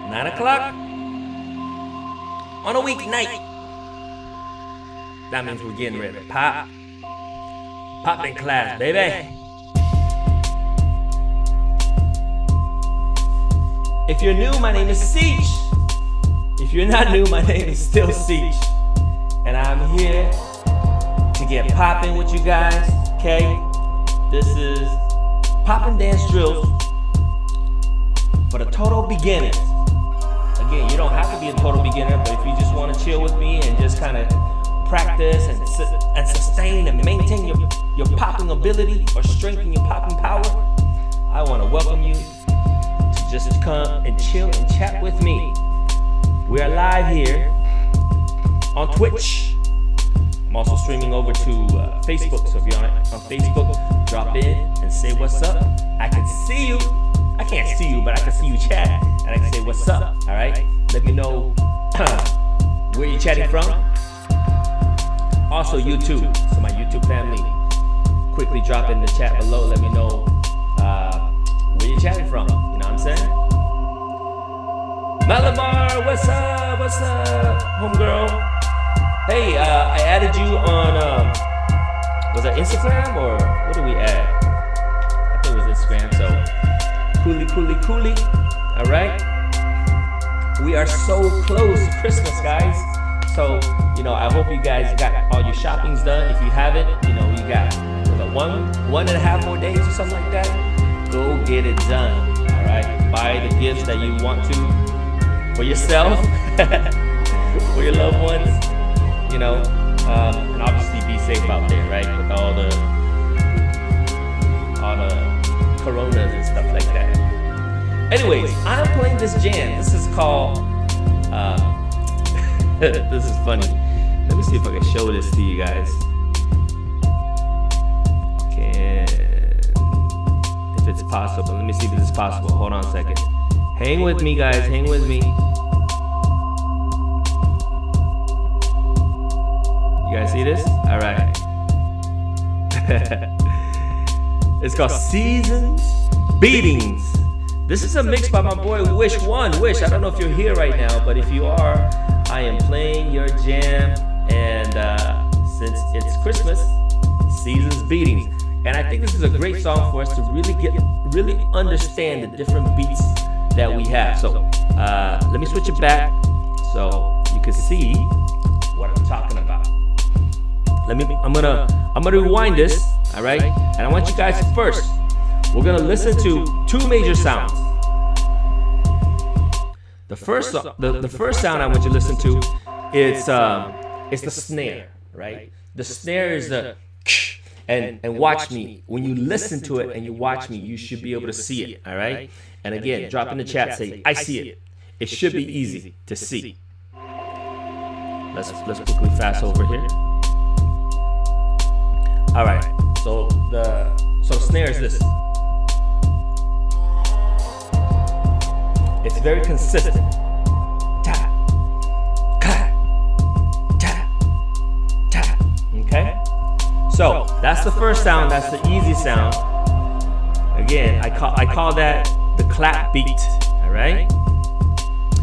9 o'clock on a weeknight. That means we're getting ready to pop. Pop in class, baby. If you're new, my name is Siege. If you're not new, my name is still Siege. And I'm here to get popping with you guys, okay? This is Poppin' Dance Drills for the total beginners. Again, you don't have to be a total beginner, but if you just want to chill with me and just kind of practice and sustain and maintain your popping ability or strengthen your popping power, I want to welcome you to just come and chill and chat with me. We are live here on Twitch. I'm also streaming over to Facebook, so if you're on Facebook, drop in and say what's up. I can see you. I can't see you, but I can see you chat, and I can say what's up, all right? Let me know where you're chatting from. Also YouTube, so my YouTube family, quickly drop in the chat below. Let me know where you're chatting from, you know what I'm saying? Malamar, what's up, homegirl? Hey, I added you on, was that Instagram, or what did we add? I think it was Instagram, so Coolly, all right? We are so close to Christmas, guys. So, I hope you guys got all your shoppings done. If you haven't, you got one and a half more days or something like that. Go get it done, all right? Buy the gifts that you want to for yourself, for your loved ones, and obviously be safe out there, right? With all the coronas and stuff like that. Anyways, I'm playing this jam. This is called, this is funny. Let me see if I can show this to you guys. If it's possible. Let me see if this is possible. Hold on a second. Hang with me, guys. Hang with me. You guys see this? All right. It's called Seasons Beatings. This is a mix by my boy Wish One. Wish, I don't know if you're here right now, but if you are, I am playing your jam. And since it's Christmas, Seasons Beatings. And I think this is a great song for us to really understand the different beats that we have. So let me switch it back so you can see what I'm talking about. I'm gonna rewind this, all right? And I want you guys first. We're gonna listen to two major sounds. The first sound I want you to listen to is the snare, right? The snare is the and watch me. When you listen to it and you watch me, you should be able to see it, all right? And again, drop in the chat, say I see it. It should be easy to see. Let's quickly fast over here. All right. So the snare is this. It's very consistent. Tap, clap, tap, tap. Okay? So that's the first sound. That's the easy sound. Again, I call that the clap beat. All right?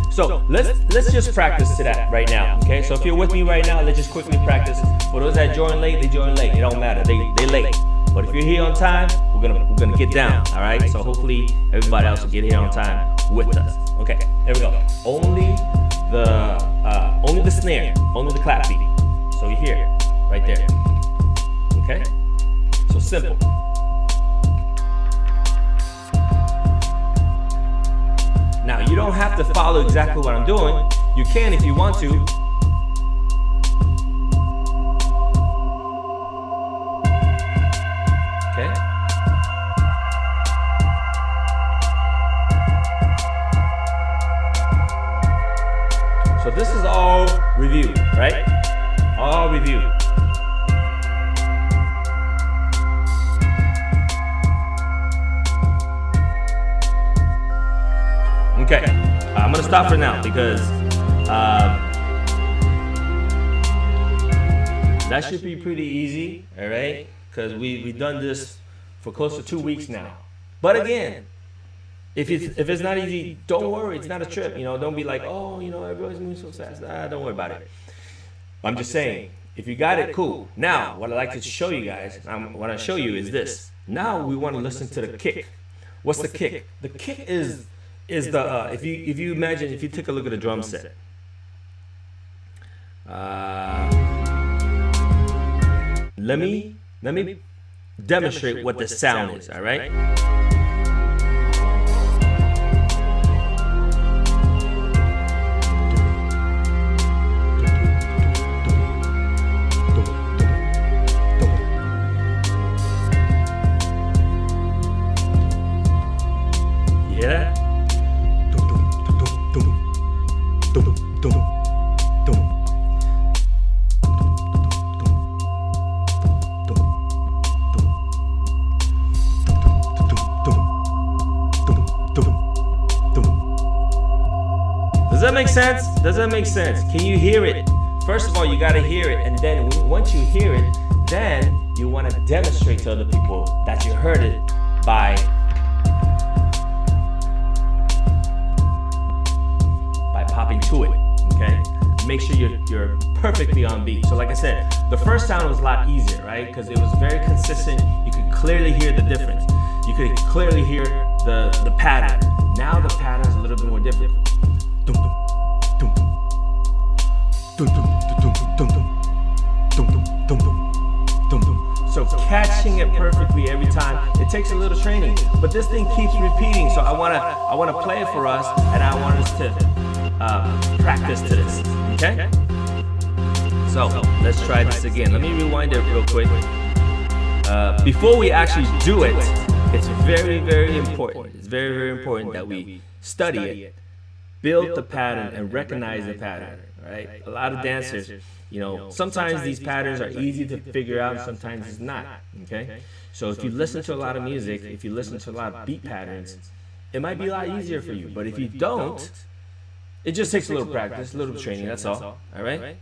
So let's just practice to that right now. Okay? So if you're with me right now, let's just quickly practice. For those that join late, they join late. It don't matter. They late. But if you're here on time, we're gonna get down. All right? So hopefully everybody else will get here on time with us. Okay, there we go. Only the snare, only the clap beat. So you hear it right there. Okay? So simple. Now you don't have to follow exactly what I'm doing. You can if you want to. Okay? So this is all review, right? All review. Okay, I'm gonna stop for now because that should be pretty easy, all right? Because we've done this for close to 2 weeks now. But again, if it's not easy, don't worry. It's not a trip. Don't be like, oh, everybody's moving so fast. Don't worry about it. I'm just saying, if you got it, cool. Now, what I'd like to show you guys, what I show you is this. Now we want to listen to the kick. What's the kick? The kick is the if you imagine, if you take a look at a drum set. Let me demonstrate what the sound is. All right. Does that make sense? Can you hear it? First of all, you got to hear it, and then once you hear it, then you want to demonstrate to other people that you heard it by popping to it. Okay, make sure you're perfectly on beat. So like I said, the first sound was a lot easier, right? Because it was very consistent. You could clearly hear the difference. You could clearly hear the pattern. Now the pattern is a little bit more different. So catching it perfectly every time, it takes a little training, but this thing keeps repeating. So I wanna play it for us, and I want us to practice to this. Okay? So let's try this again. Let me rewind it real quick. Before we actually do it, it's very, very important. It's very, very important that we study it, build the pattern, and recognize the pattern. Right? A lot of dancers, sometimes these patterns are easy to figure out, sometimes it's not. Okay? So if you listen to a lot of music, if you listen to a lot of beat patterns, it might be a lot easier for you. But if you don't, it just takes a little practice, a little training, that's all. All right?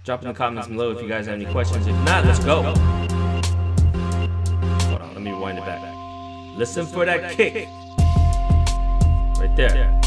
Drop in the comments below if you guys have any questions. If not, let's go. Hold on, let me rewind it back. Listen for that kick. Right there.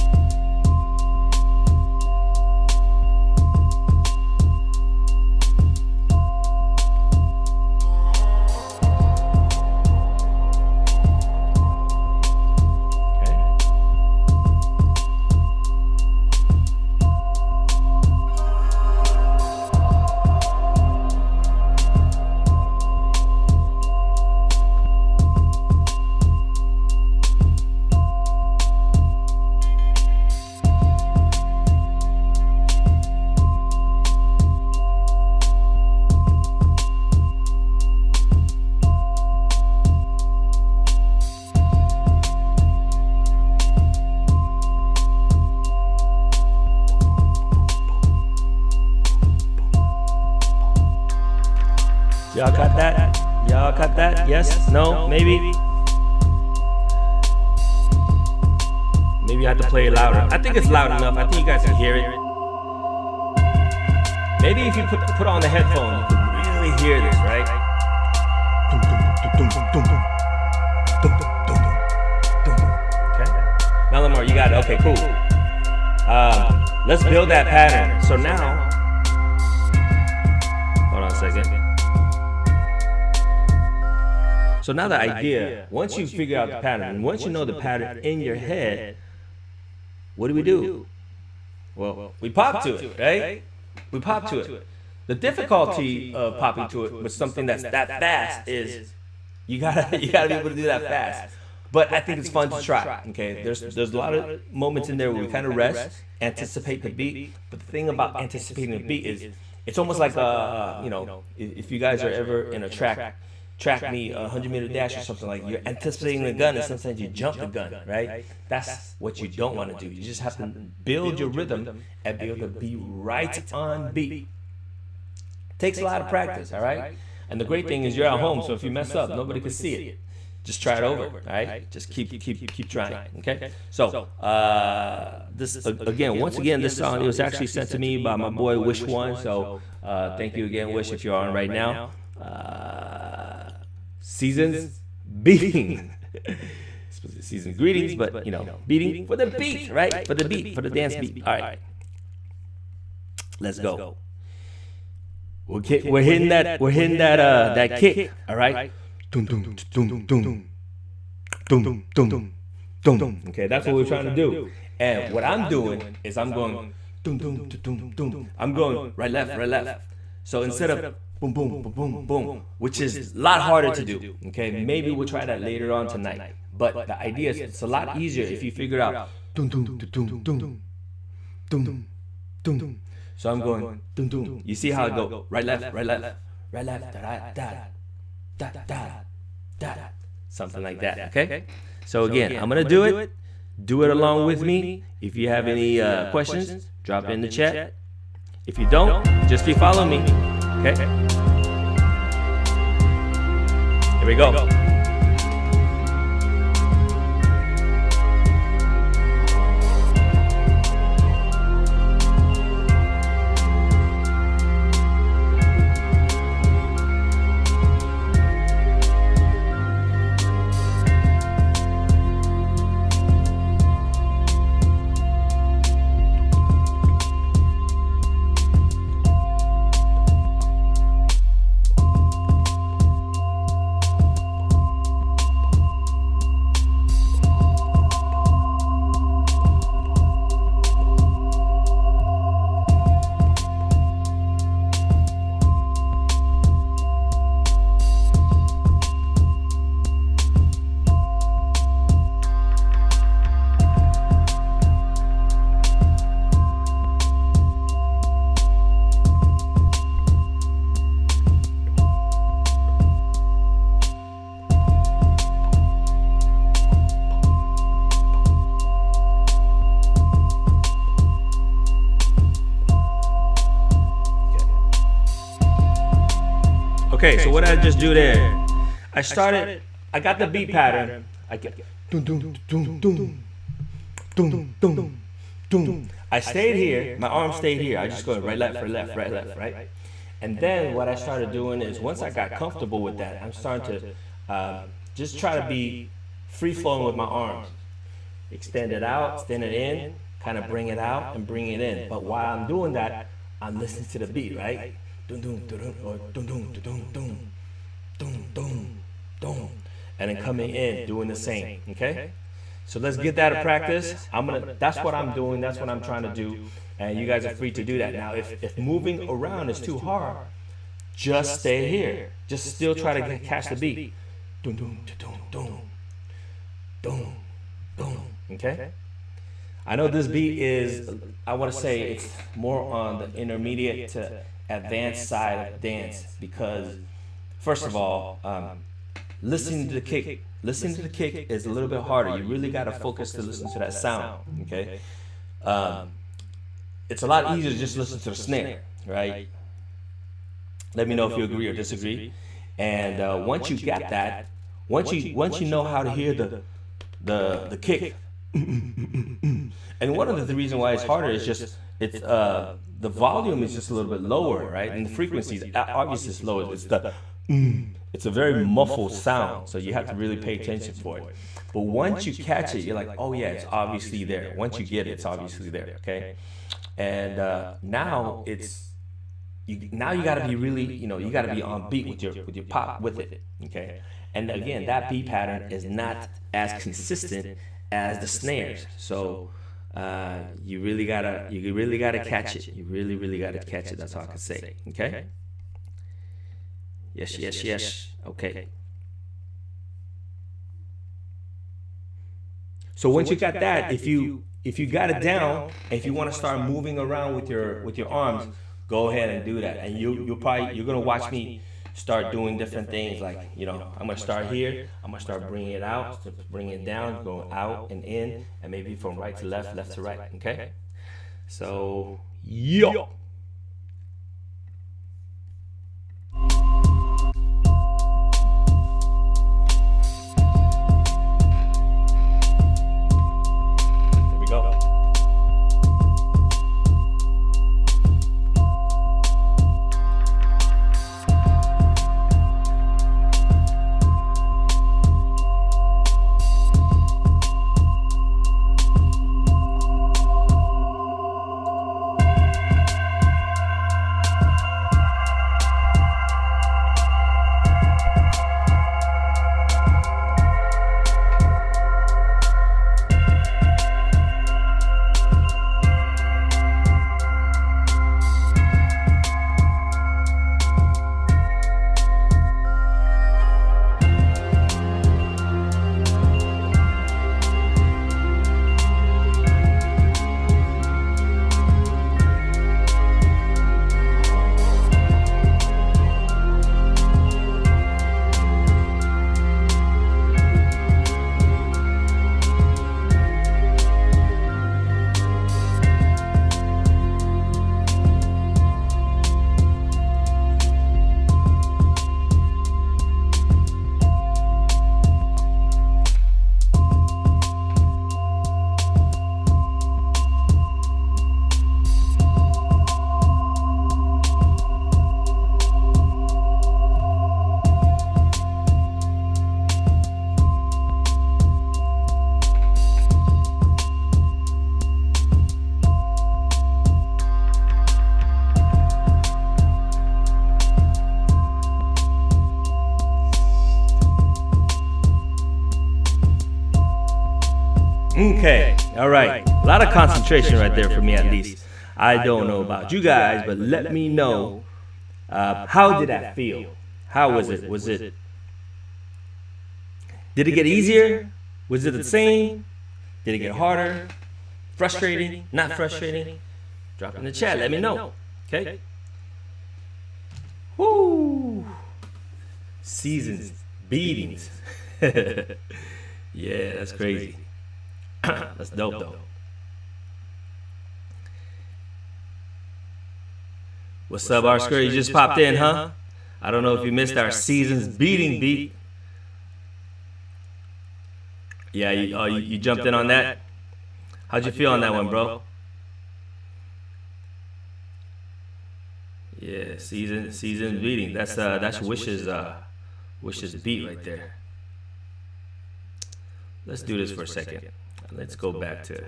Y'all got that? Y'all got that? Yes? No? Maybe? Maybe I have to play it louder. I think it's loud enough. I think you guys can hear it. Maybe if you put on the headphone, you can really hear this, right? Okay. Malamar, you got it. Okay, cool. Let's build that pattern. So now, hold on a second. So now the idea, once you figure out the pattern, once you know the pattern in your head, what do? Well, we pop to it, right? We pop to it. The difficulty of popping to it with something that's that fast is you gotta be able to do that fast. But I think it's fun to try. Okay, there's a lot of moments in there where we kind of rest, anticipate the beat. But the thing about anticipating the beat is it's almost like if you guys are ever in a track meet, 100-meter dash or something, like you're anticipating the gun and sometimes you jump the gun, right? That's what you don't want to do. You just have to build your rhythm and be able to be right on beat. Takes a lot of practice, all right? And the great thing is you're at home, so if you mess up, nobody can see it. Just try it over, all right? Just keep trying, okay? So, this again, once again, this song, it was actually sent to me by my boy Wish One. So, thank you again, Wish, if you're on right now. Seasons Beating. season greetings, but beating for the beat, right? For the beat, for the dance beat. All right, let's go. We're hitting that. We're hitting that kick. All right. Dum dum dum dum dum dum dum. Okay, that's what we're trying to do. And what I'm doing is I'm going dum dum dum dum. I'm going right left, right left. So instead of boom boom boom boom boom, which is a lot harder to do. Okay, maybe we'll try that later on tonight. But the idea is it's a lot easier if you figure out dum dum dum dum dum dum dum dum. So I'm going dum dum. You see how I go right left, right left, right left, da da da da da, something like that. Okay. So again, I'm gonna do it. Do it along with me. If you have any questions, drop it in the chat. If you don't, just keep following me. Okay. Here we go. Okay, so what did I just do there? I got the beat pattern. I get dum dum dum dum dum dum dum. I stayed here, my arm stayed here. I just go right left, right left, right left, right? And then what I started doing is once I got comfortable with that, I'm starting to just try to be free flowing with my arms. Extend it out, extend it in, kind of bring it out and bring it in. But while I'm doing that, I'm listening to the beat, right? Dum dum dum or dum dum dum dum dum dum dum, and then coming in doing the same. Okay, so let's get that a practice. That's what I'm doing. That's what I'm trying to do, and you guys are free to do that. Now, if moving around is too hard, just stay here. Just still try to catch the beat. Dum dum dum dum dum dum. Okay. I know this beat is, I want to say it's more on the intermediate to advanced side of dance because, first of all, listening to the kick is a little bit harder. You really got to focus to listen to that sound. Okay, it's a lot easier to just listen to the snare, right? Let me know if you agree or disagree. And once you got that, once you know how to hear the kick. And one of the reasons why it's harder is just the volume is just a little bit lower, right? And the frequency is obviously it's lower. It's a very muffled sound, so you have to really pay attention for it. But once you catch it, you're like, oh yeah, it's obviously there. Once you get it, it's obviously there. Okay, and now you got to be really, you got to be on beat with your pop with it. Okay, and again, that beat pattern is not as consistent as the snares, so you really gotta catch it. You really gotta catch it. That's all I can say. Okay. Yes. Okay. So once you got that, if you got it down, and if you want to start moving around with your arms, go ahead and do that. And you're gonna watch me start doing different things, like, I'm gonna start here, I'm gonna start bringing it out, bring it down, going out and in, and maybe from right to left, left to right. Okay, so yo. All right. A lot of concentration right there for me, at least. I don't know about you guys, but let me know, how did that feel? How was it? Did it get easier? Was it the same? Did it get harder? Frustrating? Not frustrating? Drop in the chat. Let me know. Okay? Woo! Seasons. Beatings. Yeah, that's crazy. That's dope, though. What's up, R Square? You just popped in, huh? I don't know if you missed our Seasons Beating beat. Yeah, you jumped in on that? How'd you feel on that one, bro? Yeah, Seasons Beating. That's Wish's beat right there. Let's do this for a second. Let's go back to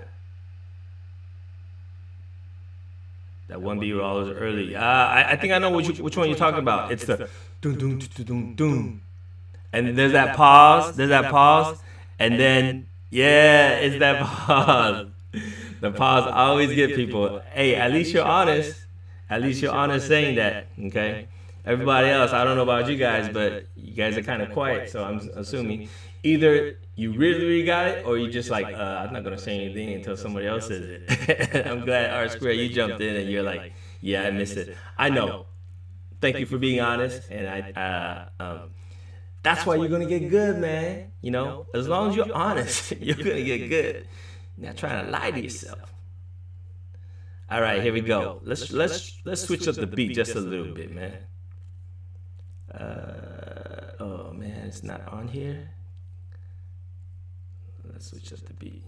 that one beat all was early. I think I know which one you're talking about. It's the doom doom doom doom, and there's that pause. And then yeah, it's that pause. The pause always get people. Hey, at least you're honest. At least you're honest saying that. Okay. Everybody else, I don't know about you guys, but you guys are kind of quiet. So I'm assuming either you really got it, or you just like, I'm not gonna say anything until somebody else says it. I'm glad R Square you jumped in and you're like, yeah, I missed it. I know. Thank you for being honest, and that's why you're gonna get good, man. You know, as long as you're honest, you're gonna get good. You're not trying to lie to yourself. All right, here we go. Let's switch up the beat just a little bit, man. Oh man, it's not on here. Let's switch up the beat.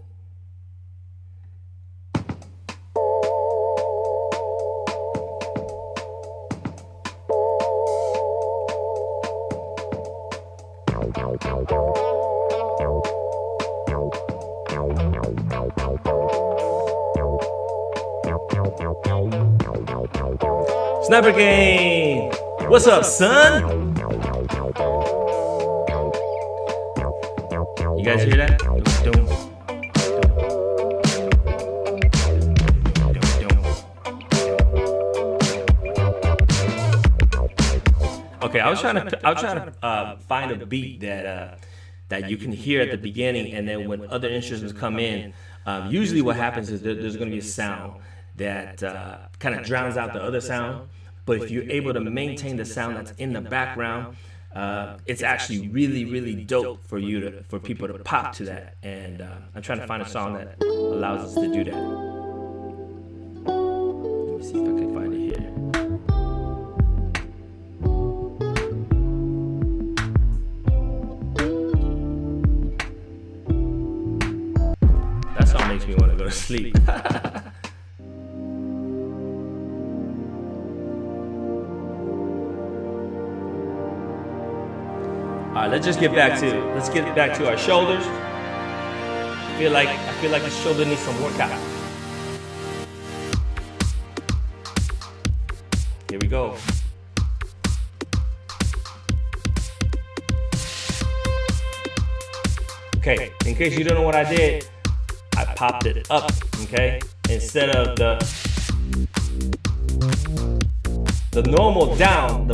Sniper Game! What's up, son? You guys hear that? Okay, I was trying to find a beat that you can hear at the beginning, and then when other instruments come in, usually what happens is there's going to be a sound that kind of drowns out the other sound. But if you're able to maintain the sound that's in the background, it's actually really, really dope for people to pop to that. And I'm trying to find a song that allows us to do that. Let me see if I can find it here. That song makes me want to go to sleep. All right, let's get back to our shoulders. I feel like the shoulder needs some workout. Here we go. Okay, in case you don't know what I did, I popped it up, okay? Instead of the normal down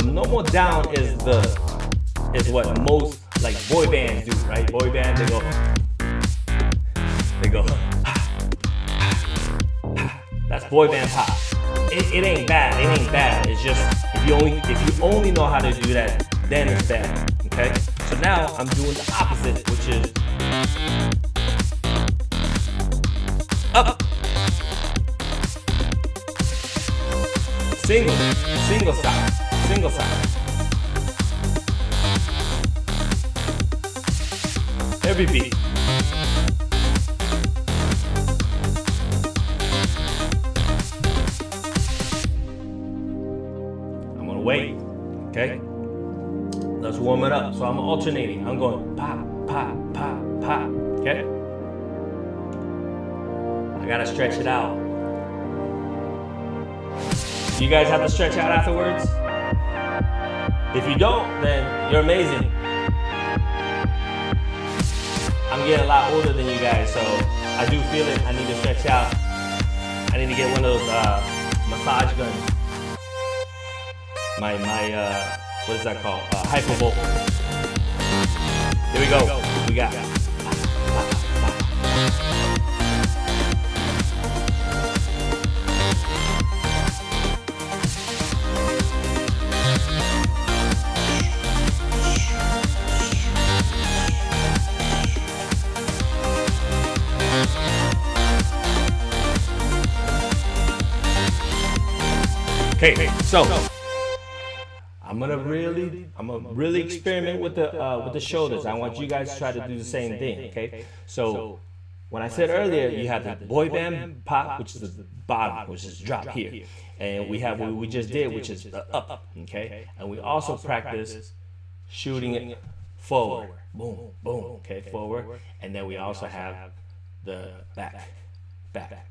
is what most like boy bands do, right? Boy bands, they go. That's boy band pop. It ain't bad. It's just if you only know how to do that, then it's bad. Okay. So now I'm doing the opposite, which is up, single side. Every beat. I'm gonna wait, okay? Let's warm it up. So I'm alternating. I'm going pop, pop, pop, pop, okay? I gotta stretch it out. You guys have to stretch out afterwards? If you don't, then you're amazing. I'm getting a lot older than you guys, so I do feel it. I need to stretch out. I need to get one of those massage guns. My what is that called? Hypervolt. Here we go. We got. Okay, so I'm gonna really experiment with the shoulders. I want you guys to try to do the same thing. Okay, so when I said earlier, you have the boy band pop, which is the bottom, which is drop here, and we have what we just did, which is the up. Okay, and we also practice shooting it forward, boom, boom. Okay, forward, and then we also have the back.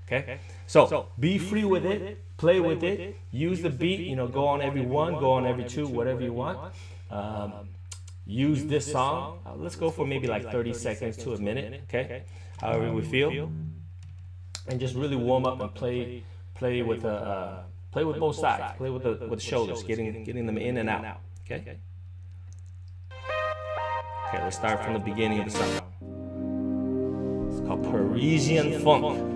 Okay, so be free with it, play with it, use the beat, go on every one, go on every two, whatever you want. Use this song. Let's go for maybe like 30 seconds to a minute. Okay, however we feel, and just really warm up and play with both sides, play with the shoulders, getting them in and out. Okay, let's start from the beginning of the song. It's called Parisian Funk.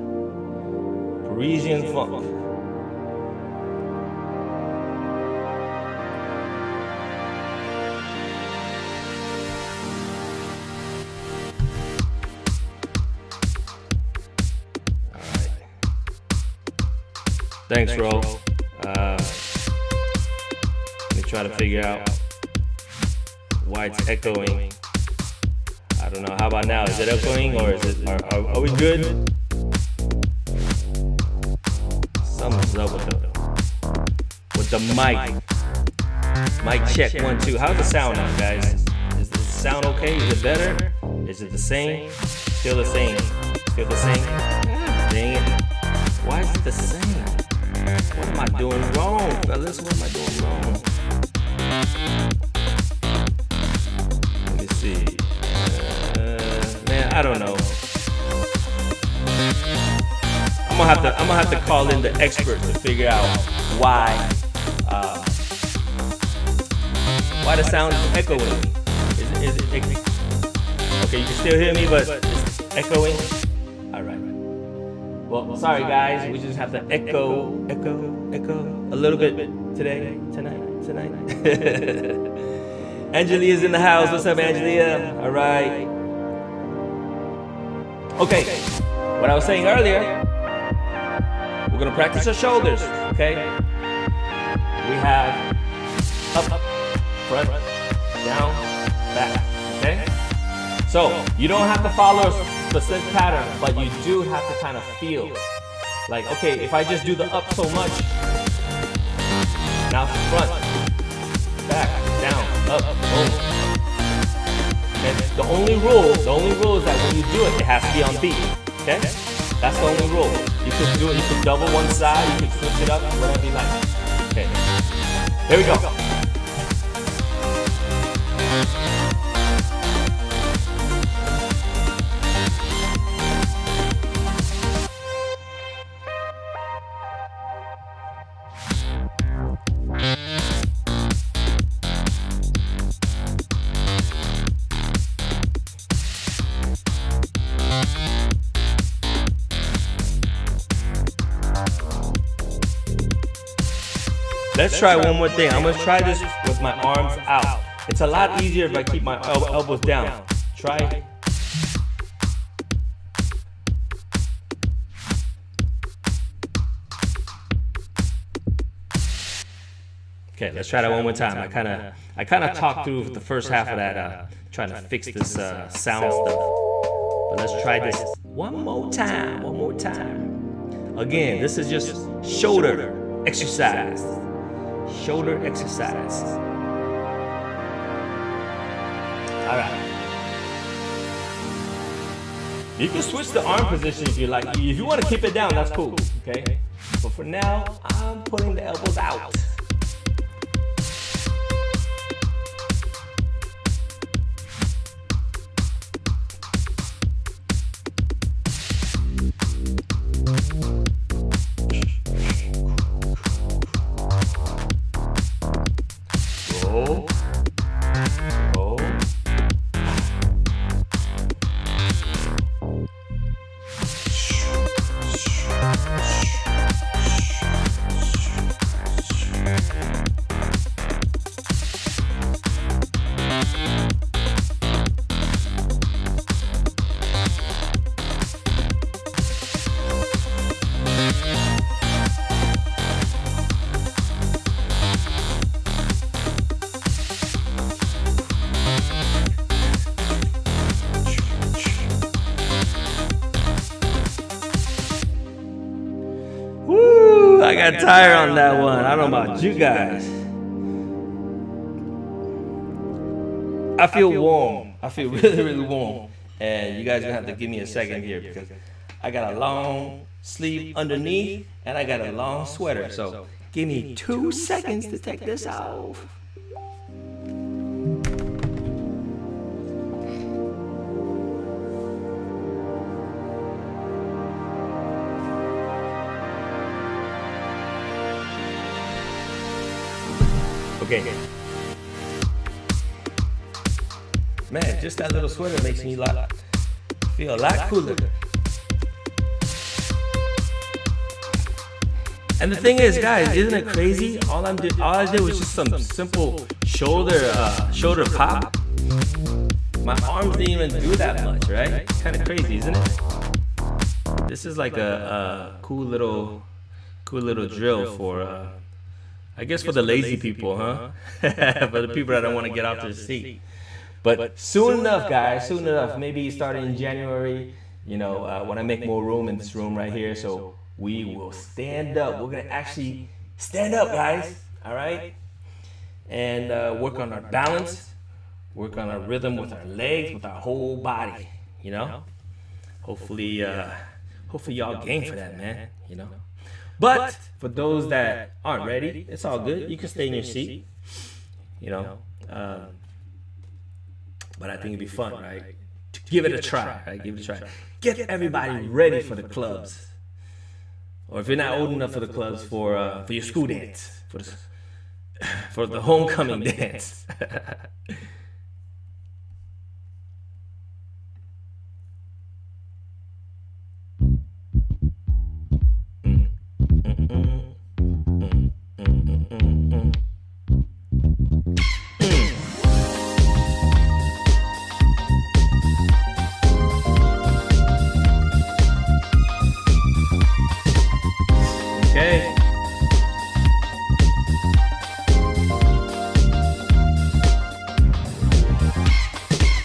Parisian Funk. Alright. Thanks, Ro. Let me try to figure out why it's echoing. I don't know. How about now? Is it echoing or is it? Are we good? Something's up with the mic. Mic check 1 2. How's the sound now, guys? Is the sound okay? Is it better? Is it the same? Still the same. Still the same. Dang it! Why is it the same? What am I doing wrong, fellas? What am I doing wrong? Let me see. Man, I don't know. I'm gonna have to call in the expert to figure out why the sound is echoing. Is it okay? You can still hear me, but it's echoing. All right. Well, sorry guys, we just have to echo a little bit tonight. Angelia's in the house. What's up, Angelia? All right. Okay. What I was saying earlier. We're gonna practice our shoulders, okay? We have up, front, down, back, okay? So you don't have to follow a specific pattern, but you do have to kind of feel. Like, okay, if I just do the up so much, now front, back, down, up, boom. And the only rule is that when you do it, it has to be on beat, okay? That's the only rule. You could do it, you could double one side, you could switch it up, whatever you like. Okay. Here we go. Let's try one more thing. I'm gonna try this with my arms out. It's a lot easier if I keep my elbows down. Try. Okay, let's try that one more time. I kind of talked through the first half of that, trying to fix this sound stuff. But let's try this one more time. Again, this is just shoulder exercise. Shoulder exercise. All right. You can switch the arm position if you like. If you want to keep it down, that's cool. Okay. But for now, I'm putting the elbows out. got tired on that one. I don't know about you guys. I feel warm. I feel really, really warm. And you guys are gonna have to give me a second here because I got a long sleeve underneath and I got a long sweater. So give me 2 seconds to take this off. Okay. Man, just that little sweater makes me feel a lot cooler. And the thing is, guys, isn't it crazy? All I did was just some simple shoulder pop. My arms didn't even do that much, right? Kind of crazy, isn't it? This is like a cool little drill for, I guess, for the lazy people, huh? For the people that don't want to get off their seat. But soon enough, guys, soon enough, maybe starting in January, you know, when I make more room in this room right here, so we will stand up. We're going to actually stand up, guys, all right? And work on our balance, work on our rhythm with our legs, with our whole body, you know? Hopefully y'all game for that, man, you know? But for those that aren't ready, it's all good. You can stay in your seat, you know? But I think it'd be fun, right? Give it a try, right? Give it a try. Get everybody ready for the clubs. Or if you're not old enough for the clubs, for your school dance, for the homecoming dance.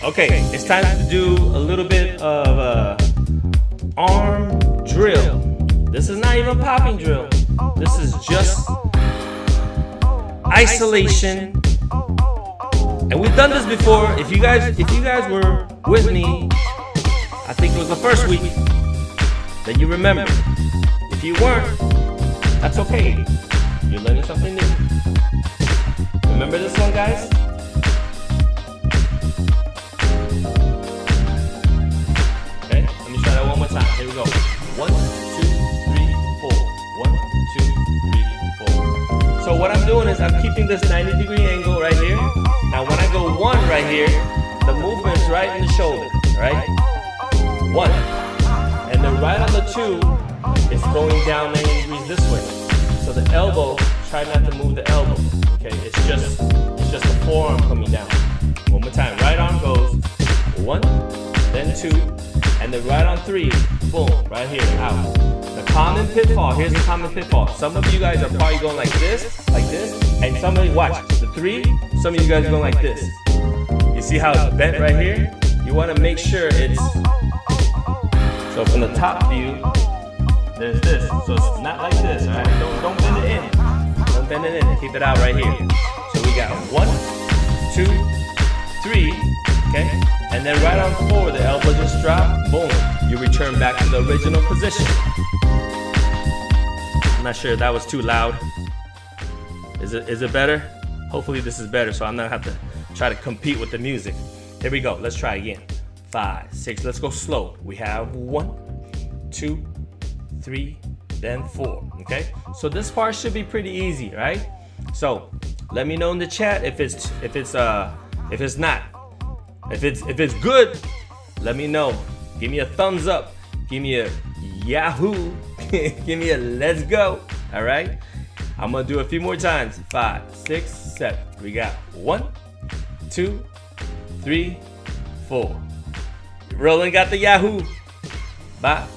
Okay, it's time to do a little bit of arm drill. This is not even popping drill. This is just isolation. And we've done this before. If you guys were with me, I think it was the first week, then you remember. If you weren't, that's okay. You're learning something new. Remember this one, guys? One more time. Here we go. 1, 2, 3, 4. 1, 2, 3, 4. So what I'm doing is I'm keeping this 90-degree angle right here. Now when I go 1 right here, the movement's right in the shoulder, right? 1. And then right on the 2, it's going down 90 degrees this way. So the elbow, try not to move the elbow. Okay, it's just the forearm coming down. One more time. Right arm goes 1, then 2. And then right on 3, boom, right here, out. The common pitfall, here's the common pitfall. Some of you guys are probably going like this, and somebody, watch, the 3, some of you guys are going like this. You see how it's bent right here? You want to make sure it's, so from the top view, there's this. So it's not like this, all right? Don't bend it in. Don't bend it in, keep it out right here. So we got 1, 2, 3, okay? And then right on 4, the elbow just drop, boom. You return back to the original position. I'm not sure if that was too loud. Is it better? Hopefully this is better, so I'm not gonna have to try to compete with the music. Here we go, let's try again. 5, 6, let's go slow. We have 1, 2, 3, then 4, okay? So this part should be pretty easy, right? So let me know in the chat if it's not. If it's good, let me know. Give me a thumbs up. Give me a Yahoo. Give me a let's go. All right. I'm gonna do a few more times. 5, 6, 7. We got 1, 2, 3, 4. Roland got the Yahoo. Ba,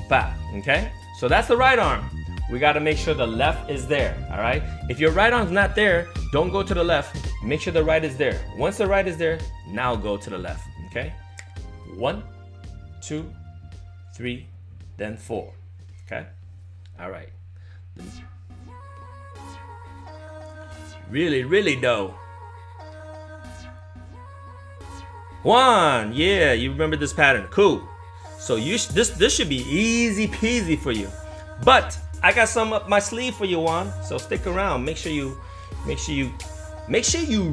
ba. Okay. So that's the right arm. We got to make sure the left is there. All right. If your right arm's not there, don't go to the left. Make sure the right is there. Once the right is there, now go to the left. Okay. 1, 2, 3, then 4. Okay. All right. Really know. 1. Yeah, you remember this pattern. Cool. So this should be easy peasy for you. But I got some up my sleeve for you, Juan. So stick around. Make sure you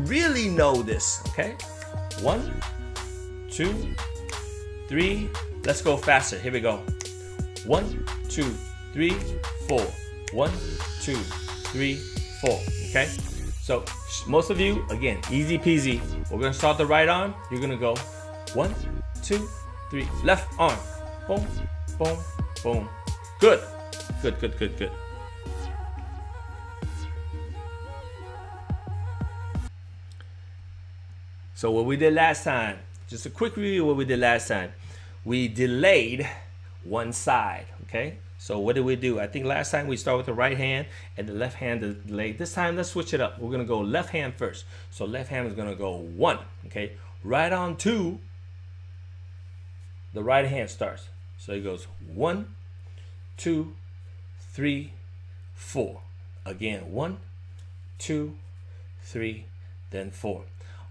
really know this. Okay. 1, 2, 3. Let's go faster. Here we go. 1, 2, 3, 4. 1, 2, 3, 4. Okay. So most of you, again, easy peasy. We're gonna start the right arm. You're gonna go 1, 2, 3. Left arm. Boom, boom, boom. Good. Good. So what we did last time, just a quick review of what we did last time. We delayed one side, okay? So what did we do? I think last time we started with the right hand and the left hand delayed. This time, let's switch it up. We're gonna go left hand first. So left hand is gonna go 1, okay? Right on 2, the right hand starts. So it goes 1, 2, 3, 4. Again, 1, 2, 3, then 4.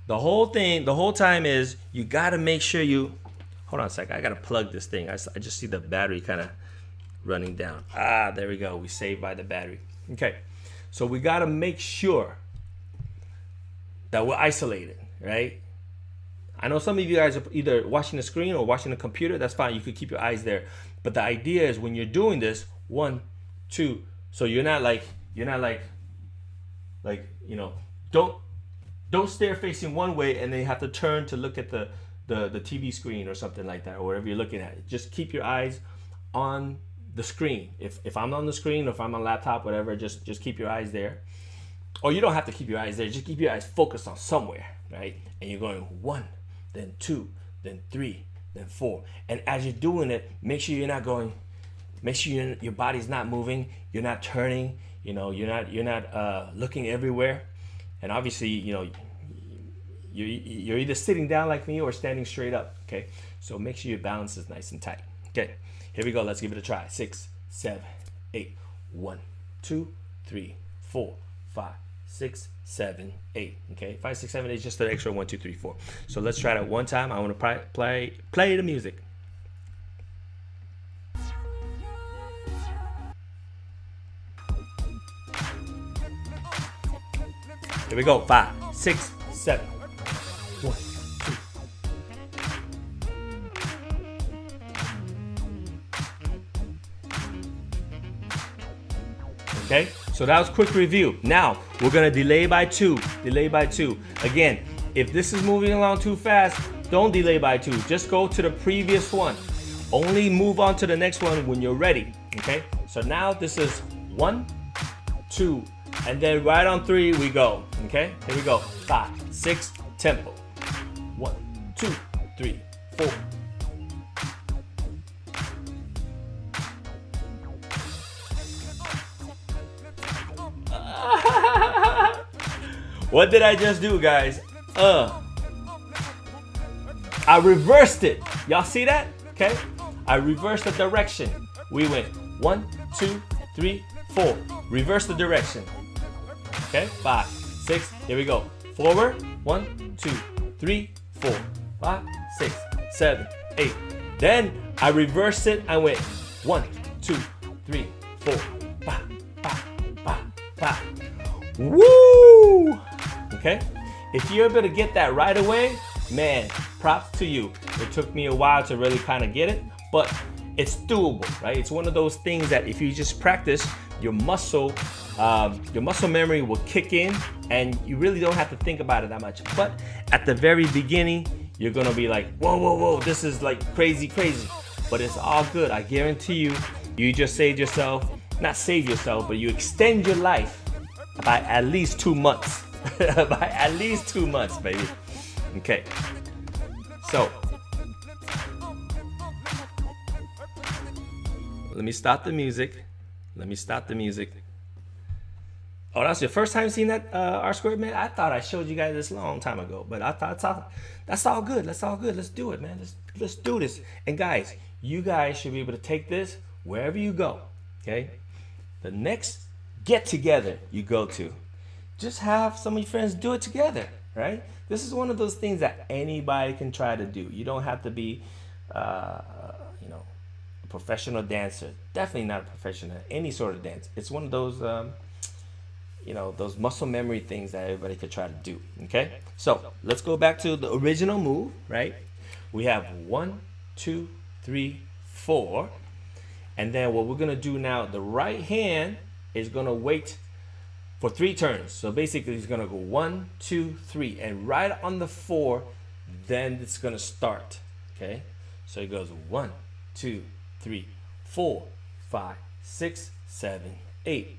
The whole time is you gotta make sure you, hold on a second, I gotta plug this thing. I just see the battery kind of running down. There we go, we saved by the battery. Okay, so we gotta make sure that we're isolated, right? I know some of you guys are either watching the screen or watching the computer. That's fine, you could keep your eyes there. But the idea is when you're doing this, 1, 2, so you're not like, you know, don't stare facing one way and then you have to turn to look at the TV screen or something like that, or whatever you're looking at. Just keep your eyes on the screen. If I'm on the screen, or if I'm on a laptop, whatever, just keep your eyes there. Or you don't have to keep your eyes there, just keep your eyes focused on somewhere, right? And you're going 1, then 2, then 3, then 4. And as you're doing it, make sure your body's not moving, you're not turning, you know, you're not looking everywhere. And obviously, you know, you're either sitting down like me or standing straight up, okay? So make sure your balance is nice and tight. Okay, here we go. Let's give it a try. 6, 7, 8. 1, 2, 3, 4, 5, 6, 7, 8. Okay, 5, 6, 7, 8 is just an extra 1, 2, 3, 4. So let's try that one time. I want to play the music. Here we go. 5, 6, 7. 1, 2. Okay, so that was quick review. Now we're gonna delay by 2. Again, if this is moving along too fast, don't delay by 2. Just go to the previous one. Only move on to the next one when you're ready. Okay, so now this is 1, 2. And then right on 3 we go. Okay, here we go. 5, 6, tempo. 1, 2, 3, 4. What did I just do, guys? I reversed it. Y'all see that? Okay, I reversed the direction. We went 1, 2, 3, 4. Reverse the direction. Okay, 5, 6, here we go. Forward, 1, 2, 3, 4, 5, 6, 7, 8. Then I reversed it. I went 1, 2, 3, 4, 5, 5, 5, 5. Woo! Okay, if you're able to get that right away, man, props to you. It took me a while to really kind of get it, but it's doable, right? It's one of those things that if you just practice, your muscle memory will kick in and you really don't have to think about it that much. But at the very beginning, you're gonna be like, whoa, this is like crazy. But it's all good. I guarantee you, you just not save yourself, but you extend your life by at least 2 months. By at least 2 months, baby. Okay. So, let me stop the music. Oh, that's your first time seeing that R squared, man? I thought I showed you guys this a long time ago, but I thought that's all good. Let's do it, man. Let's do this. And guys, you guys should be able to take this wherever you go. Okay? The next get together you go to, just have some of your friends do it together, right? This is one of those things that anybody can try to do. You don't have to be, you know, a professional dancer. Definitely not a professional at any sort of dance. It's one of those, you know, those muscle memory things that everybody could try to do. Okay, so let's go back to the original move, right? We have 1, 2, 3, 4, and then what we're gonna do now, the right hand is gonna wait for 3 turns. So basically it's gonna go 1, 2, 3, and right on the 4, then it's gonna start. Okay, so it goes 1, 2, 3, 4, 5, 6, 7, 8.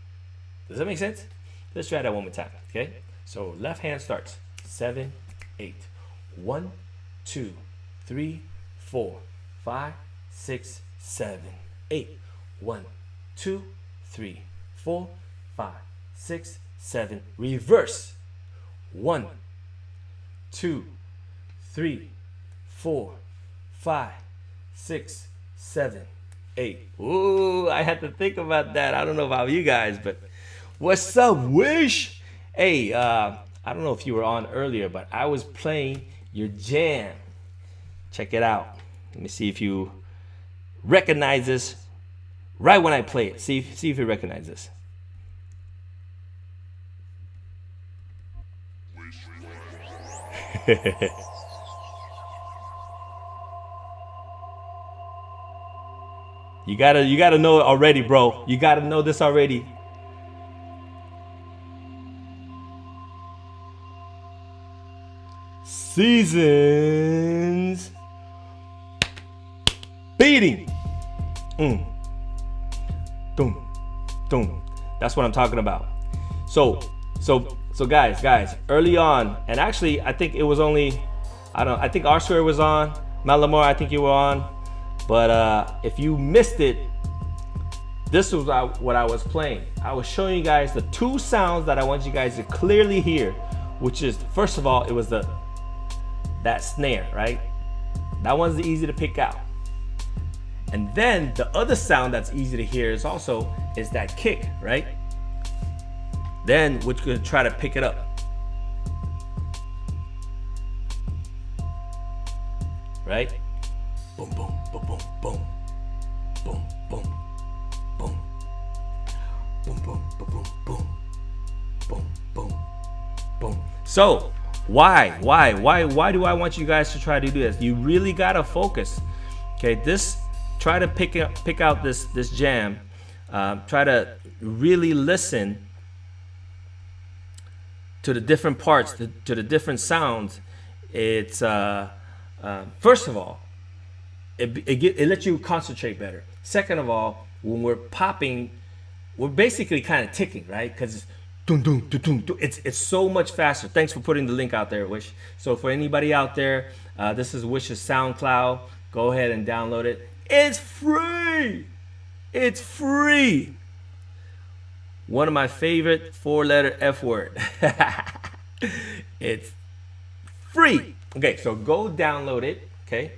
Does that make sense? Let's try that one more time. Okay, so left hand starts 7, 8. 1, 2, 3, 4, 5, 6, 7, 8. 1, 2, 3, 4, 5, 6, 7. Reverse. 1, 2, 3, 4, 5, 6, 7, 8. Ooh, I had to think about that. I don't know about you guys, but what's up, Wish? Hey, I don't know if you were on earlier, but I was playing your jam. Check it out. Let me see if you recognize this right when I play it. See if you recognize this. You gotta know it already, bro. You gotta know this already. Seasons beating. Boom, boom. That's what I'm talking about. So guys, early on, and actually I think it was only, I think R Square was on, Malamore, I think you were on, but if you missed it, this was what I was playing. I was showing you guys the 2 sounds that I want you guys to clearly hear, which is, first of all, it was that snare, right? That one's easy to pick out. And then the other sound that's easy to hear is that kick, right? Then we're gonna try to pick it up. Right? Boom, boom, boom, boom, boom. Boom, boom, boom. Boom, boom, boom, boom, boom. Boom, boom, boom. So, why do I want you guys to try to do this? You really gotta focus. Okay, try to pick out this jam. Try to really listen to the different parts, to the different sounds. It's first of all, it lets you concentrate better. Second of all, when we're popping, we're basically kind of ticking, right? Because it's so much faster. Thanks for putting the link out there, Wish. So for anybody out there, this is Wish's SoundCloud. Go ahead and download it. It's free. It's free. One of my favorite 4-letter F word. It's free. Okay, so go download it. Okay,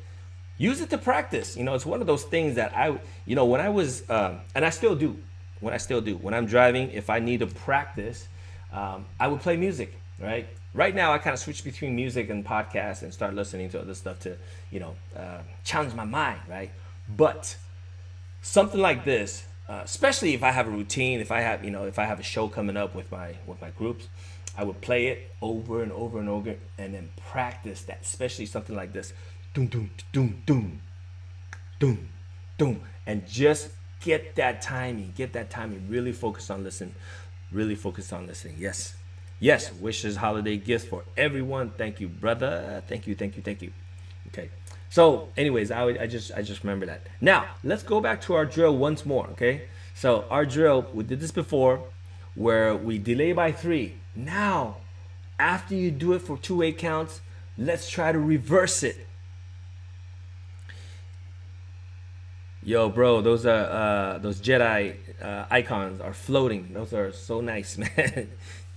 use it to practice. You know, it's one of those things that when I was, and I still do. When I'm driving, if I need to practice, I would play music, right? Right now, I kind of switch between music and podcasts and start listening to other stuff to, challenge my mind, right? But something like this, especially if I have a routine, if I have a show coming up with my groups, I would play it over and over and over, and then practice that. Especially something like this, doom doom doom doom doom doom, and just get that timing. Really focus on listening. Yes. Wishes holiday gifts for everyone. Thank you, brother. Thank you. Okay. So, anyways, I just remember that. Now let's go back to our drill once more. Okay. So our drill, we did this before, where we delay by 3. Now, after you do it for 2 8 counts, let's try to reverse it. Yo, bro, those Jedi icons are floating. Those are so nice, man.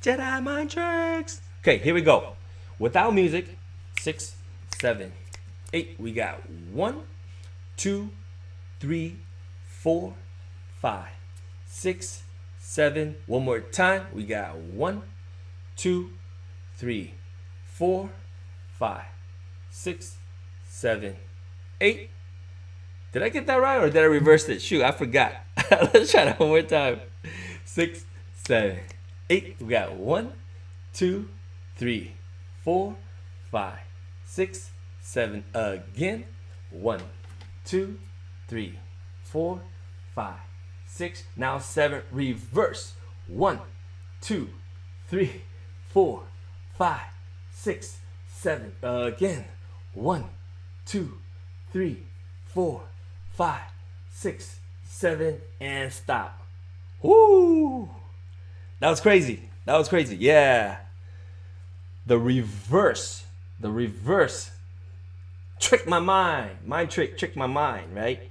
Jedi mind tricks. Okay, here we go. Without music, 6, 7, 8. We got 1, 2, 3, 4, 5, 6, 7. One more time. We got 1, 2, 3, 4, 5, 6, 7, 8. Did I get that right or did I reverse it? Shoot, I forgot. Let's try that one more time. 6, 7, 8. We got 1, 2, 3, 4, 5, 6, 7. Again. 1, 2, 3, 4, 5, 6. Now 7. Reverse. 1, 2, 3, 4, 5, 6, 7. Again. 1, 2, 3, 4, 5, 6, 7, and stop. Woo! That was crazy. That was crazy. Yeah. The reverse tricked my mind. Mind tricked my mind, right?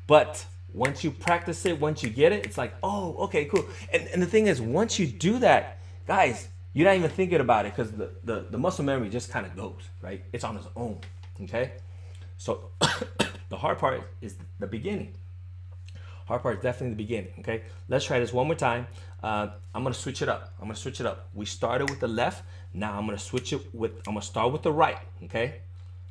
But once you practice it, once you get it, it's like, oh, okay, cool. And the thing is, once you do that, guys, you're not even thinking about it because the muscle memory just kind of goes, right? It's on its own, okay? So the hard part is the beginning. Hard part is definitely the beginning, okay? Let's try this one more time. I'm gonna switch it up. We started with the left. Now I'm gonna switch it with, I'm gonna start with the right, okay?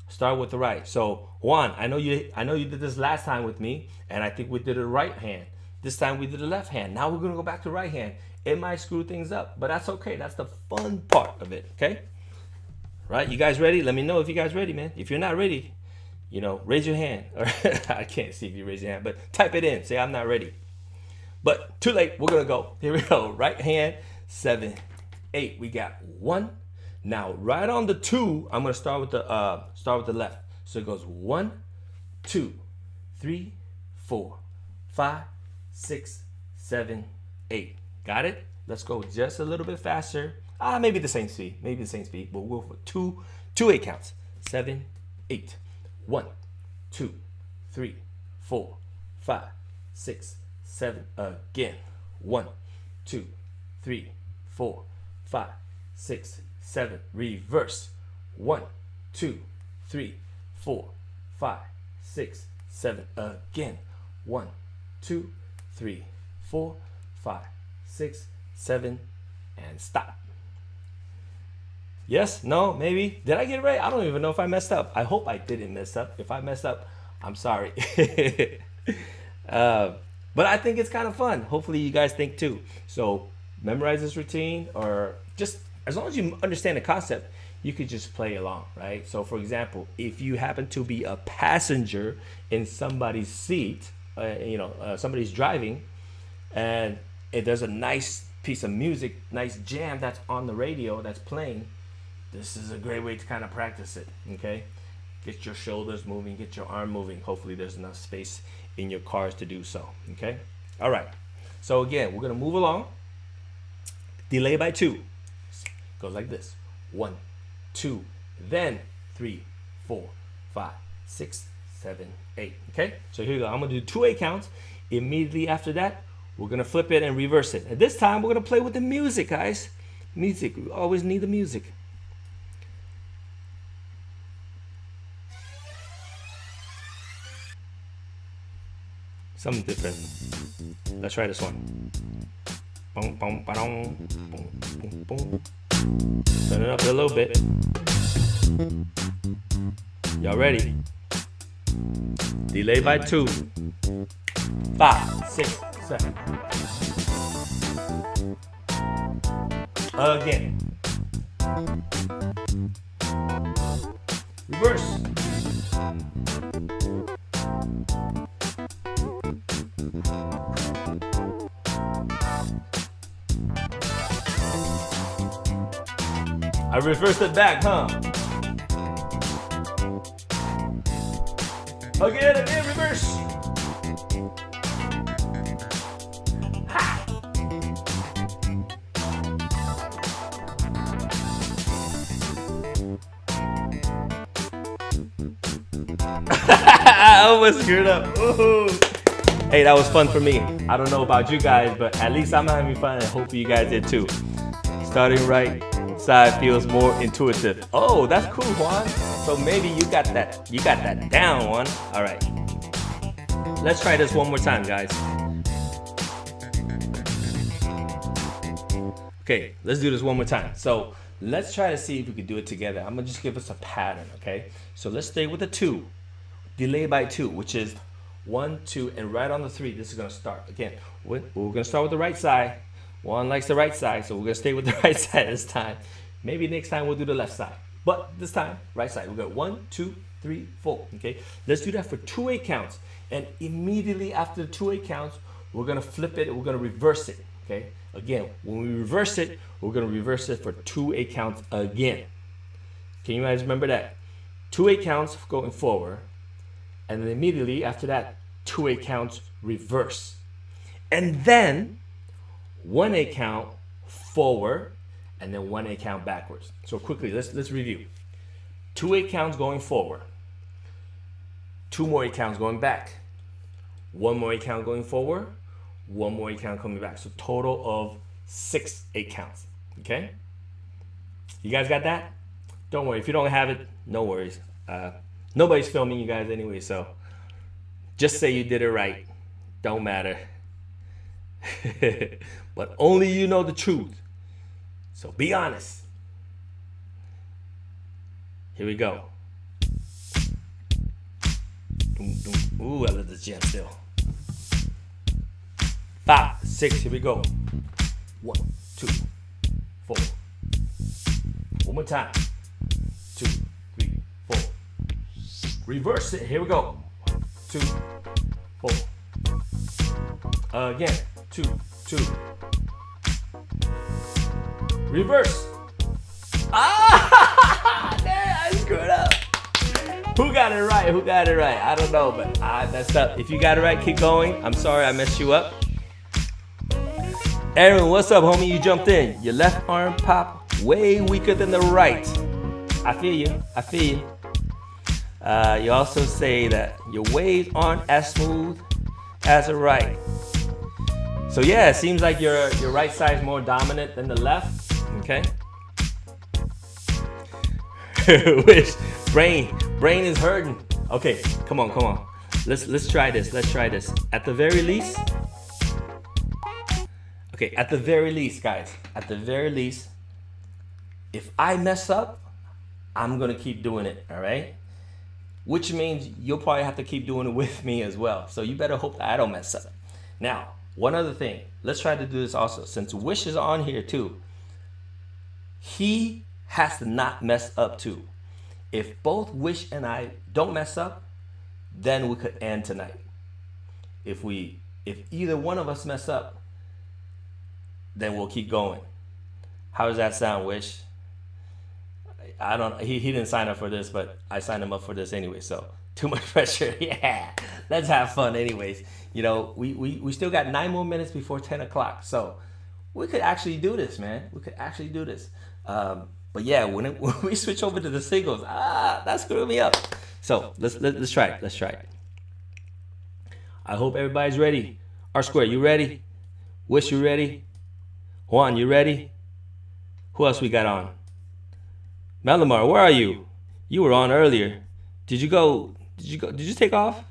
Start with the right. So Juan, I know you did this last time with me, and I think we did the right hand. This time we did the left hand. Now we're gonna go back to right hand. It might screw things up, but that's okay. That's the fun part of it, okay? Right, you guys ready? Let me know if you guys ready, man. If you're not ready, you know, raise your hand. Or I can't see if you raise your hand, but type it in. Say I'm not ready. But too late. We're gonna go. Here we go. Right hand, 7, 8. We got 1. Now right on the 2, I'm gonna start with the left. So it goes 1, 2, 3, 4, 5, 6, 7, 8. Got it? Let's go just a little bit faster. Maybe the same speed. But we'll go for 2 8 counts. 7, 8. 1, 2, 3, 4, 5, 6, 7. Again. 1, 2, 3, 4, 5, 6, 7. Reverse. 1, 2, 3, 4, 5, 6, 7. Again. 1, 2, 3, 4, 5, 6, 7, and stop. Yes? No? Maybe? Did I get it right? I don't even know if I messed up. I hope I didn't mess up. If I messed up, I'm sorry. But I think it's kind of fun. Hopefully you guys think too. So memorize this routine, or just as long as you understand the concept, you could just play along, right? So for example, if you happen to be a passenger in somebody's seat, somebody's driving, and if there's a nice piece of music, nice jam that's on the radio that's playing, this is a great way to kind of practice it, okay? Get your shoulders moving, get your arm moving. Hopefully there's enough space in your cars to do so, okay? All right, so again, we're gonna move along. Delay by 2. Goes like this. 1, 2, then 3, 4, 5, 6, 7, 8, okay? So here we go. I'm gonna do 2 8 counts. Immediately after that, we're gonna flip it and reverse it. And this time, we're gonna play with the music, guys. Music, we always need the music. Something different. Let's try this one. Boom, boom, ba-dong, boom, boom, boom. Turn it up a little bit. Y'all ready? Delay by 2. 5, 6, 7. Again. Reverse. I reversed it back, huh? Again, reverse. Ha! I almost screwed up. Ooh. Hey, that was fun for me. I don't know about you guys, but at least I'm having fun, and hopefully you guys did too. Starting right side feels more intuitive. Oh, that's cool, Juan. So maybe you got that down, Juan. All right. Let's try this one more time, guys. Okay, let's do this one more time. So let's try to see if we can do it together. I'm gonna just give us a pattern, okay? So let's stay with the 2, delay by 2, which is 1, 2, and right on the 3, this is gonna start. Again, we're gonna start with the right side. One likes the right side, so we're gonna stay with the right side this time. Maybe next time we'll do the left side, but this time, right side. We got 1, 2, 3, 4, okay? Let's do that for 2 8 counts. And immediately after the 2 8 counts, we're gonna flip it, we're gonna reverse it, okay? Again, when we reverse it, we're gonna reverse it for 2 8 counts again. Can you guys remember that? 2 8 counts going forward, and then immediately after that, 2 8 counts reverse. And then 1 8 count forward, and then 1 8 count backwards. So quickly, let's review. 2 8 counts going forward, 2 more 8 counts going back, 1 more 8 count going forward, 1 more 8 count coming back. So total of 6 8 counts. Okay? You guys got that? Don't worry. If you don't have it, no worries. Nobody's filming you guys anyway, so just say you did it right. Don't matter. But only you know the truth. So be honest. Here we go. Ooh, I love this jam still. 5, 6, here we go. 1, 2, 4. One more time. 2, 3, 4. Reverse it. Here we go. 2, 4. Again. 2, 2. Reverse. Ah! There, I screwed up. Who got it right? Who got it right? I don't know, but I messed up. If you got it right, keep going. I'm sorry I messed you up. Aaron, what's up, homie? You jumped in. Your left arm pop way weaker than the right. I feel you. I feel you. You also say that your waves aren't as smooth as the right. So yeah, it seems like your right side is more dominant than the left. Okay. Which brain is hurting. Okay, come on. Let's try this. Let's try this. At the very least. Okay, at the very least, guys. At the very least, if I mess up, I'm gonna keep doing it. All right. Which means you'll probably have to keep doing it with me as well. So you better hope that I don't mess up. Now, one other thing. Let's try to do this also. Since Wish is on here too, he has to not mess up too. If both Wish and I don't mess up, then we could end tonight. If either one of us mess up, then we'll keep going. How does that sound, Wish? I don't. He didn't sign up for this, but I signed him up for this anyway. So too much pressure. Yeah, let's have fun, anyways. You know, we still got 9 more minutes before 10 o'clock, so we could actually do this, man. We could actually do this. But yeah, when we switch over to the singles, that screwed me up. So let's try it. Let's try it. I hope everybody's ready. R Square, you ready? Wish, you ready? Juan, you ready? Who else we got on? Malamar, where are you? You were on earlier. Did you take off?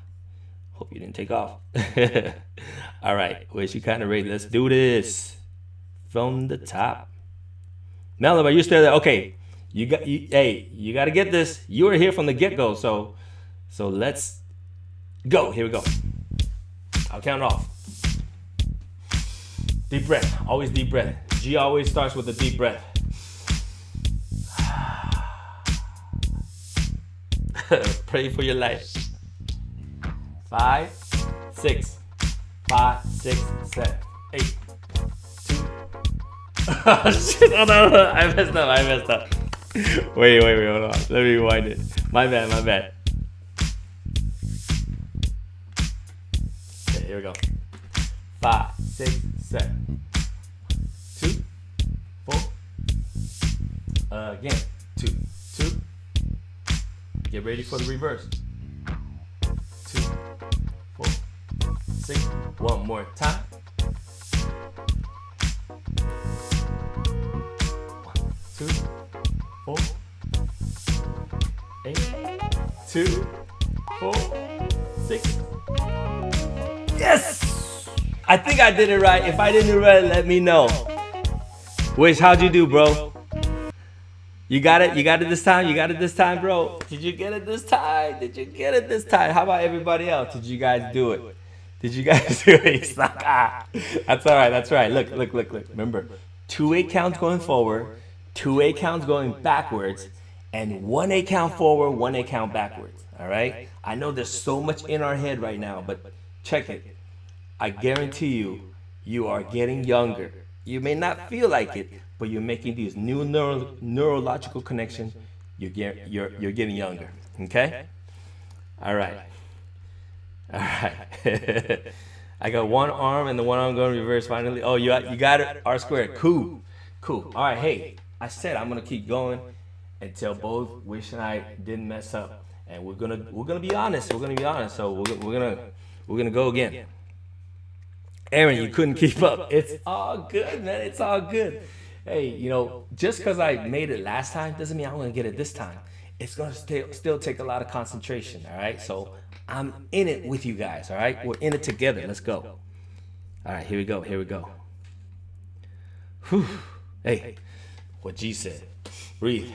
Hope you didn't take off. All right, Wish, you kind of ready. Let's do this from the top. Malamar, you're still there. Okay, you got to get this. You were here from the get-go, so let's go. Here we go. I'll count off. Deep breath. Always deep breath. G always starts with a deep breath. Pray for your life. 5, 6, 5, 6, 7, 8, 2. Oh shit! Oh no! I messed up. Wait, hold on. Let me rewind it. My bad. Okay, here we go. 5, 6, 7, 2, 4. Again, 2, 2. Get ready for the reverse. 2, 4, 6. One more time. 1, 2, 4, 8, 2, 4, 6. Yes! I think I did it right. If I didn't do it right, let me know. Wish, how'd you do, bro? You got it? You got it this time? You got it this time, bro? Did you get it this time? Did you get it this time? How about everybody else? Did you guys do it? Did you guys do it? It's like, that's all right. That's right. Look. Remember, 2 8 counts going forward, 2 8 counts going backwards, and 1 8 count forward, 1 8 count backwards. All right? I know there's so much in our head right now, but check it. I guarantee you are getting younger. You may not feel like it, but you're making these new neurological connections. You're getting younger. Okay? All right. I got one arm and the one arm going reverse finally. Oh, you got it. R squared. Cool. All right. Hey, I said I'm gonna keep going until both Wish and I didn't mess up, and we're gonna be honest. We're gonna be honest. So we're gonna go again. Aaron, you couldn't keep up. It's all good, man. It's all good. Hey, just because I made it last time doesn't mean I'm going to get it this time. It's going to still take a lot of concentration, all right? So I'm in it with you guys, all right? We're in it together. Let's go. All right, here we go. Whew. Hey, what G said. Breathe.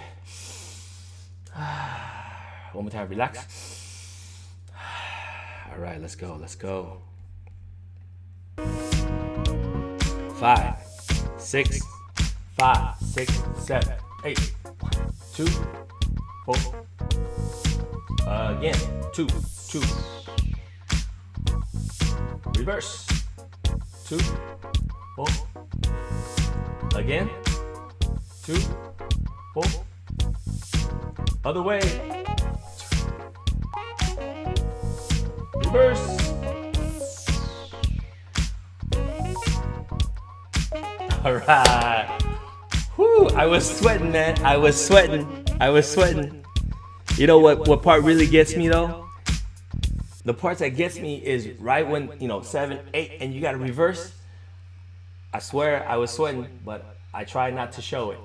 One more time, relax. All right, let's go. 5, 6, 5, 6, 7, 8. 1, 2, 4. Again. 2. Reverse. 2, 4. Again. 2, 4. Other way. Reverse. All right. Whew, I was sweating, man. I was sweating. You know what part really gets me though? The part that gets me is right when, 7, 8, and you got to reverse. I swear I was sweating, but I try not to show it.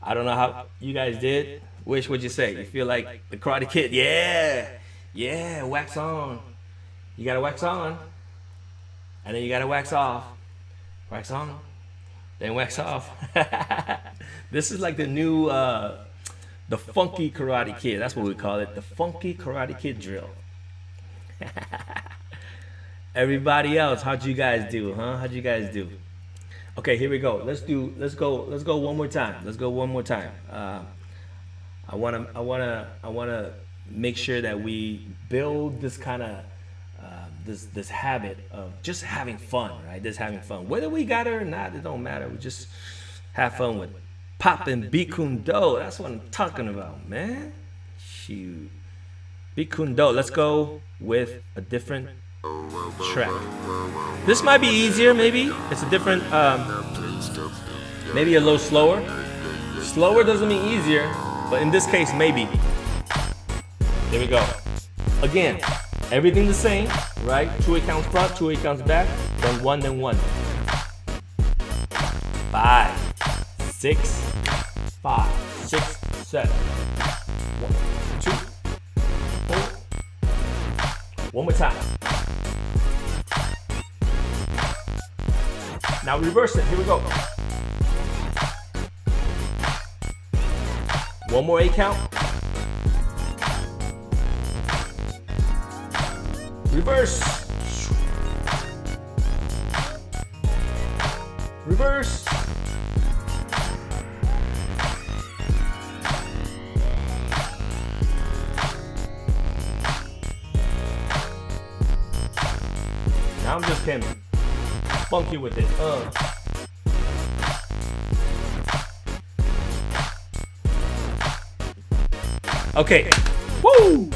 I don't know how you guys did. Wish, what'd you say? You feel like the Karate Kid? Yeah, wax on. You got to wax on, and then you got to wax off. Wax on, then wax off. This is like the new, the funky Karate Kid. That's what we call it, the funky Karate Kid drill. Everybody else, how'd you guys do, huh? Okay, here we go. Let's go one more time. I wanna make sure that we build this kind of this habit of just having fun, right? Whether we got it or not, it don't matter. We just have fun with popping Beat Kune Do. That's what I'm talking about, man. Shoot. Beat Kune Do. Let's go with a different track. This might be easier, maybe. It's a different, maybe a little slower. Slower doesn't mean easier, but in this case, maybe. Here we go. Again. Everything the same, right? 2 8 counts front, 2 8 counts back, then 1. 5, 6, 5, 6, 7. 1, 2, 4. One more time. Now reverse it. Here we go. One more 8 count. Reverse. Now I'm just getting funky with it. Okay. Woo!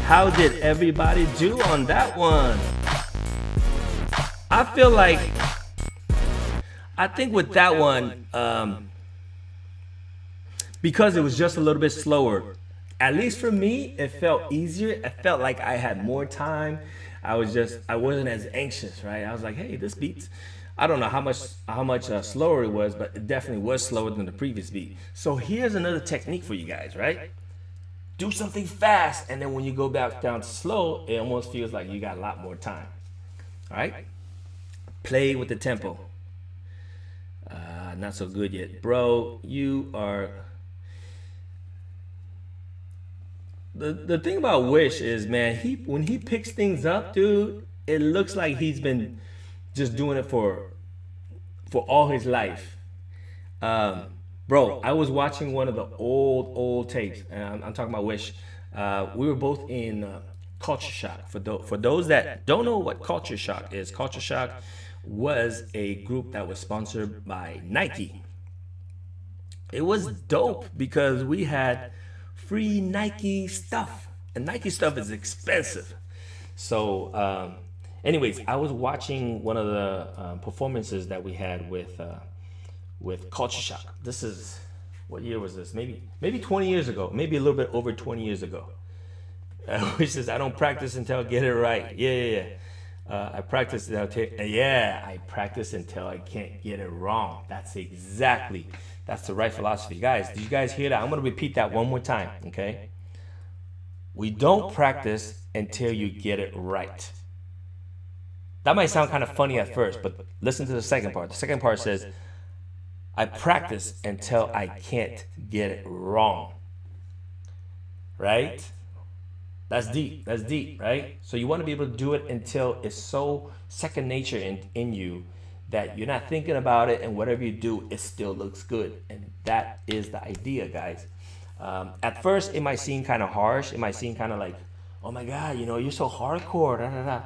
How did everybody do on that one? I think with that one, because it was just a little bit slower, at least for me, it felt easier. It felt like I had more time. I wasn't as anxious, right? I was like, hey, this beat's, I don't know how much slower it was, but it definitely was slower than the previous beat. So here's another technique for you guys, right? Do something fast, and then when you go back down to slow, it almost feels like you got a lot more time. All right? Play with the tempo. not so good yet. Bro, you are... The thing about Wish is, man, when he picks things up, dude, it looks like he's been just doing it for all his life. Bro, I was watching one of the old tapes, and I'm talking about Wish. We were both in Culture Shock. For those that don't know what Culture Shock is, Culture Shock was a group that was sponsored by Nike. It was dope because we had free Nike stuff, and Nike stuff is expensive. So, anyways, I was watching one of the performances that we had with Culture Shock. This is, what year was this? Maybe 20 years ago, maybe a little bit over 20 years ago. Which says, I don't practice until I get it right. Yeah. I practice until I practice until I can't get it wrong. That's the right philosophy. Guys, did you guys hear that? I'm going to repeat that one more time, okay? We don't practice until you get it right. That might sound kind of funny at first, but listen to the second part. The second part says, I practice until I can't get it wrong. Right? That's deep, right? So you want to be able to do it until it's so second nature in you that you're not thinking about it, and whatever you do, it still looks good. And that is the idea, guys. At first, it might seem kind of harsh. It might seem kind of like, oh my God, you're so hardcore,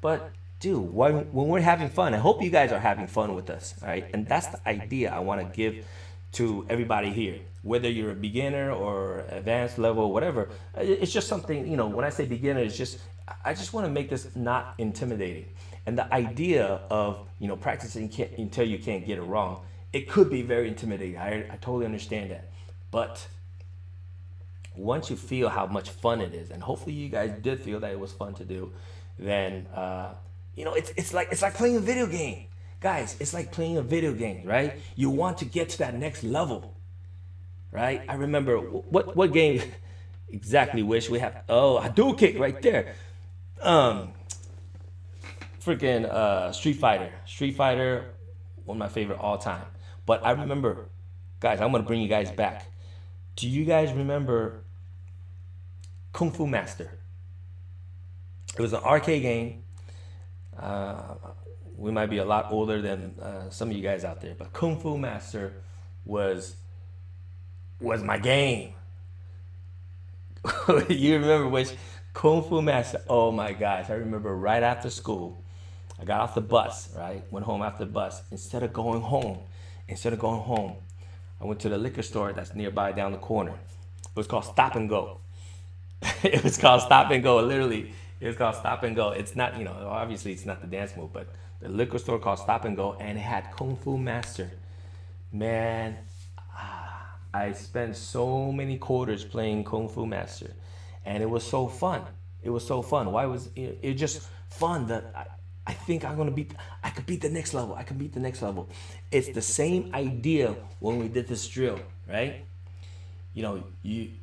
But dude, when we're having fun, I hope you guys are having fun with us, all right? And that's the idea I want to give to everybody here. Whether you're a beginner or advanced level, whatever, it's just something, when I say beginner, I just want to make this not intimidating. And the idea of, practicing until you can't get it wrong, it could be very intimidating. I totally understand that. But once you feel how much fun it is, and hopefully you guys did feel that it was fun to do, then, it's like playing a video game. Guys, it's like playing a video game, right? You want to get to that next level, right? I remember, what game exactly, Wish, we have? Oh, a dual kick right there. Freaking Street Fighter, one of my favorite all time. But I remember, guys, I'm gonna bring you guys back. Do you guys remember Kung Fu Master? It was an arcade game. We might be a lot older than some of you guys out there, but Kung Fu Master was my game. You remember which Kung Fu Master? Oh my gosh, I remember right after school, I got off the bus, right? Went home after the bus. Instead of going home, I went to the liquor store that's nearby down the corner. It was called Stop and Go. It was called Stop and Go, literally. It was called Stop and Go. It's not, obviously it's not the dance move, but the liquor store called Stop and Go, and it had Kung Fu Master. Man, I spent so many quarters playing Kung Fu Master, and it was so fun. Why was it just fun that I think I could beat the next level. It's the same idea when we did this drill, right? You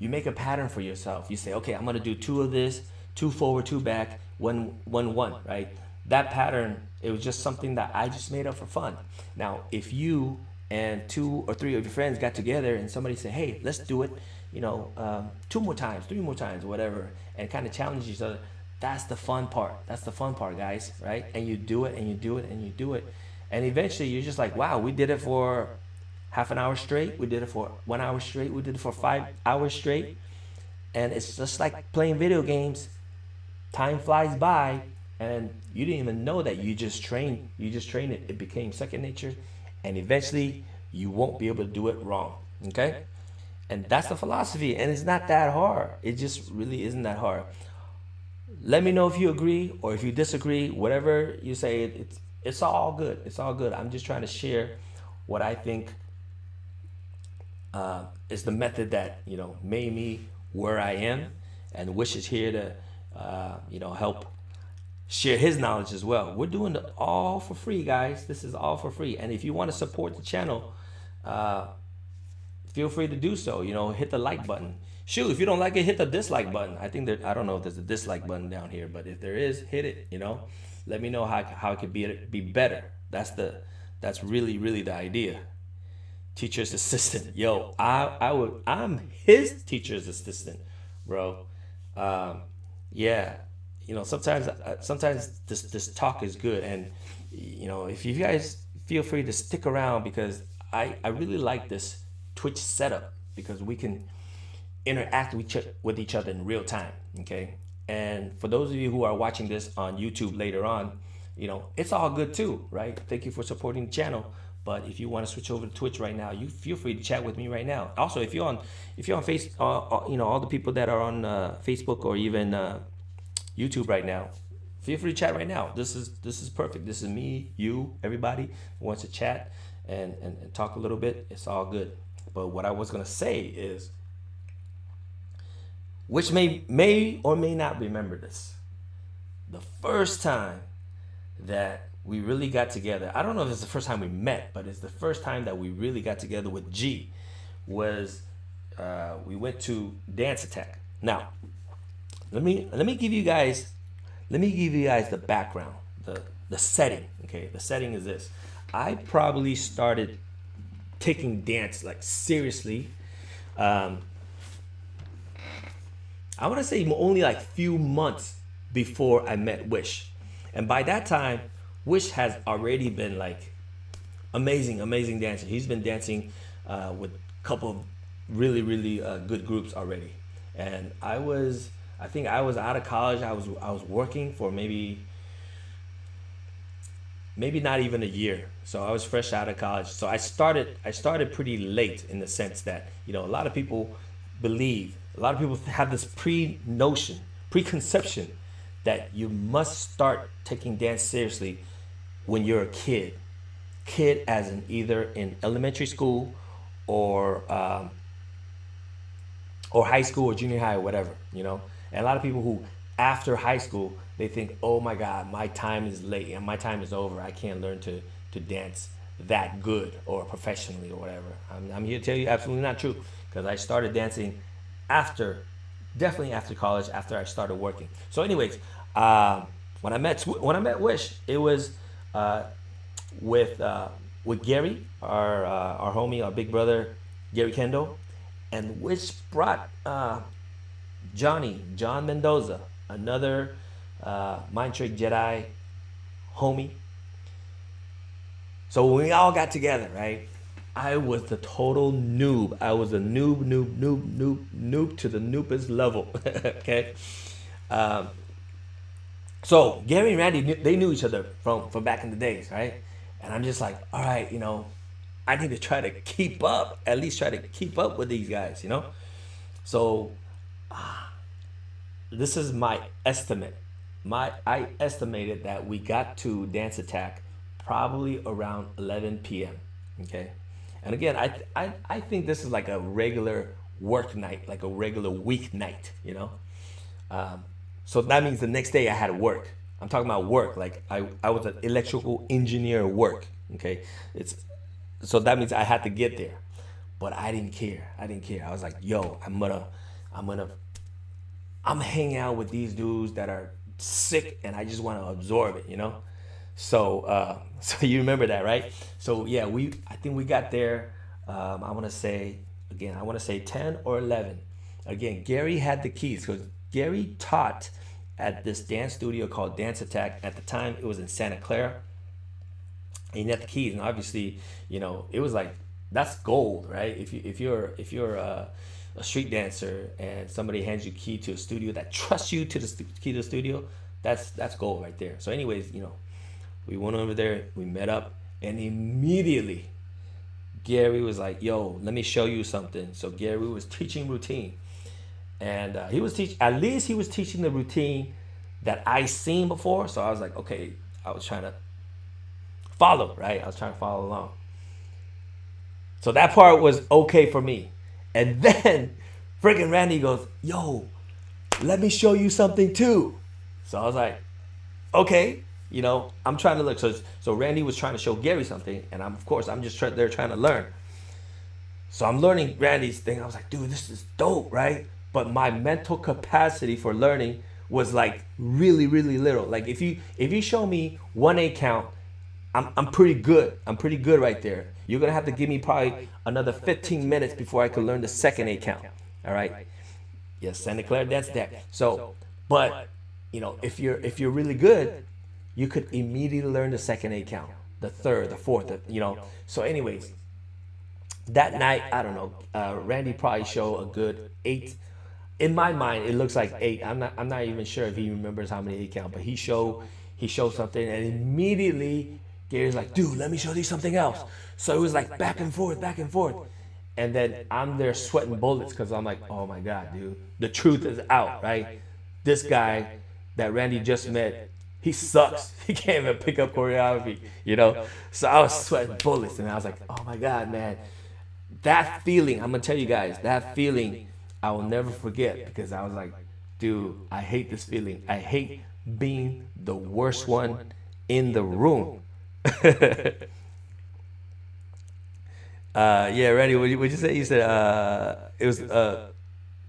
make a pattern for yourself. You say, okay, I'm gonna do 2 of this, 2 forward, 2 back, 1, 1, 1, right? That pattern, it was just something that I just made up for fun. Now, if you and 2 or 3 of your friends got together and somebody said, hey, let's do it, 2 more times, 3 more times, whatever, and kind of challenge each other, that's the fun part. That's the fun part, guys, right? And you do it, and you do it, and you do it. And eventually you're just like, wow, we did it for half an hour straight. We did it for 1 hour straight. We did it for 5 hours straight. And it's just like playing video games. Time flies by, and you didn't even know that you just trained it. It became second nature, and eventually you won't be able to do it wrong, okay? And that's the philosophy, and it's not that hard. It just really isn't that hard. Let me know if you agree or if you disagree. Whatever you say, it's all good. It's all good. I'm just trying to share what I think is the method that made me where I am, and Wish is here to help share his knowledge as well. We're doing it all for free, guys. This is all for free. And if you want to support the channel, feel free to do so. Hit the like button. Shoot, if you don't like it, hit the dislike button. I don't know if there's a dislike button down here, but if there is, hit it. Let me know how it could be better. That's really the idea. teacher's assistant. Yo, I'm his teacher's assistant, bro. Um, yeah, sometimes this talk is good, and if you guys feel free to stick around because I really like this Twitch setup because we can interact with each other in real time. Okay, and for those of you who are watching this on YouTube later on, it's all good too, right? Thank you for supporting the channel. But if you want to switch over to Twitch right now, you feel free to chat with me right now. Also, if you're on face, all the people that are on Facebook or even YouTube right now, feel free to chat right now. This is perfect. This is me, you, everybody who wants to chat and talk a little bit. It's all good. But what I was gonna say is, which may or may not remember this, the first time that we really got together. I don't know if it's the first time we met, but it's the first time that we really got together with G. Was we went to Dance Attack. Now, let me give you guys the background, the setting. Okay, the setting is this. I probably started taking dance like seriously. I want to say only like few months before I met Wish, and by that time, Wish has already been like amazing dancer. He's been dancing with a couple of really good groups already. And I think I was out of college. I was working for maybe not even a year. So I was fresh out of college. So I started pretty late in the sense that a lot of people have this preconception that you must start taking dance seriously when you're a kid as in either in elementary school or high school or junior high or whatever, and a lot of people who after high school they think, oh my god, my time is late and my time is over, I can't learn to dance that good or professionally or whatever. I'm here to tell you absolutely not true, because I started dancing definitely after college, after I started working. So anyways, when I met Wish, it was with Gary, our homie, our big brother, Gary Kendall, and Wish brought John Mendoza, another Mind Trick Jedi homie. So when we all got together, right, I was the total noob. I was a noob to the noobest level. Okay. So Gary and Randy, they knew each other from back in the days, right? And I'm just like, all right, I need to try to keep up, at least try to keep up with these guys, So this is my estimate. I estimated that we got to Dance Attack probably around 11 p.m. Okay. And again, I think this is like a regular work night, like a regular week night, So that means the next day I had to work. I'm talking about work, like I was an electrical engineer at work. Okay, so that means I had to get there, but I didn't care. I was like, yo, I'm hanging out with these dudes that are sick, and I just want to absorb it, So so you remember that, right? So yeah, I think we got there. I want to say 10 or 11. Again, Gary had the keys because Gary taught at this dance studio called Dance Attack. At the time, it was in Santa Clara. And he had the keys, and obviously, it was like, that's gold, right? If you're a street dancer and somebody hands you key to a studio that trusts you to the key to the studio, that's gold right there. So, anyways, we went over there, we met up, and immediately Gary was like, yo, let me show you something. So Gary was teaching routine. And he was teaching the routine that I seen before. So I was like, okay, I was trying to follow, right? I was trying to follow along. So that part was okay for me. And then freaking Randy goes, yo, let me show you something too. So I was like, okay, I'm trying to look. So Randy was trying to show Gary something, and I'm just there trying to learn. So I'm learning Randy's thing. I was like, dude, this is dope, right? But my mental capacity for learning was like really little. Like if you show me 1 8 count I'm pretty good. I'm pretty good right there. You're gonna have to give me probably another 15 minutes before I could learn the second 8 count. All right. Yes, Santa Clara dance that. So, but if you're really good, you could immediately learn the second 8 count, the third, the fourth, So, anyways, that night, I don't know. Randy probably showed a good 8. In my mind, it looks like 8. I'm not even sure if he remembers how many 8 count, but he showed something, and immediately Gary's like, dude, let me show you something else. So it was like back and forth, back and forth. And then I'm there sweating bullets because I'm like, oh my God, dude, the truth is out, right? This guy that Randy just met, he sucks. He can't even pick up choreography. So I was sweating bullets, and I was like, oh my God, man. That feeling, I'm gonna tell you guys, that feeling I will never forget, because I was like, dude, I hate this feeling. I hate being the worst one in the room. Yeah, Randy, what'd you say? You said it was to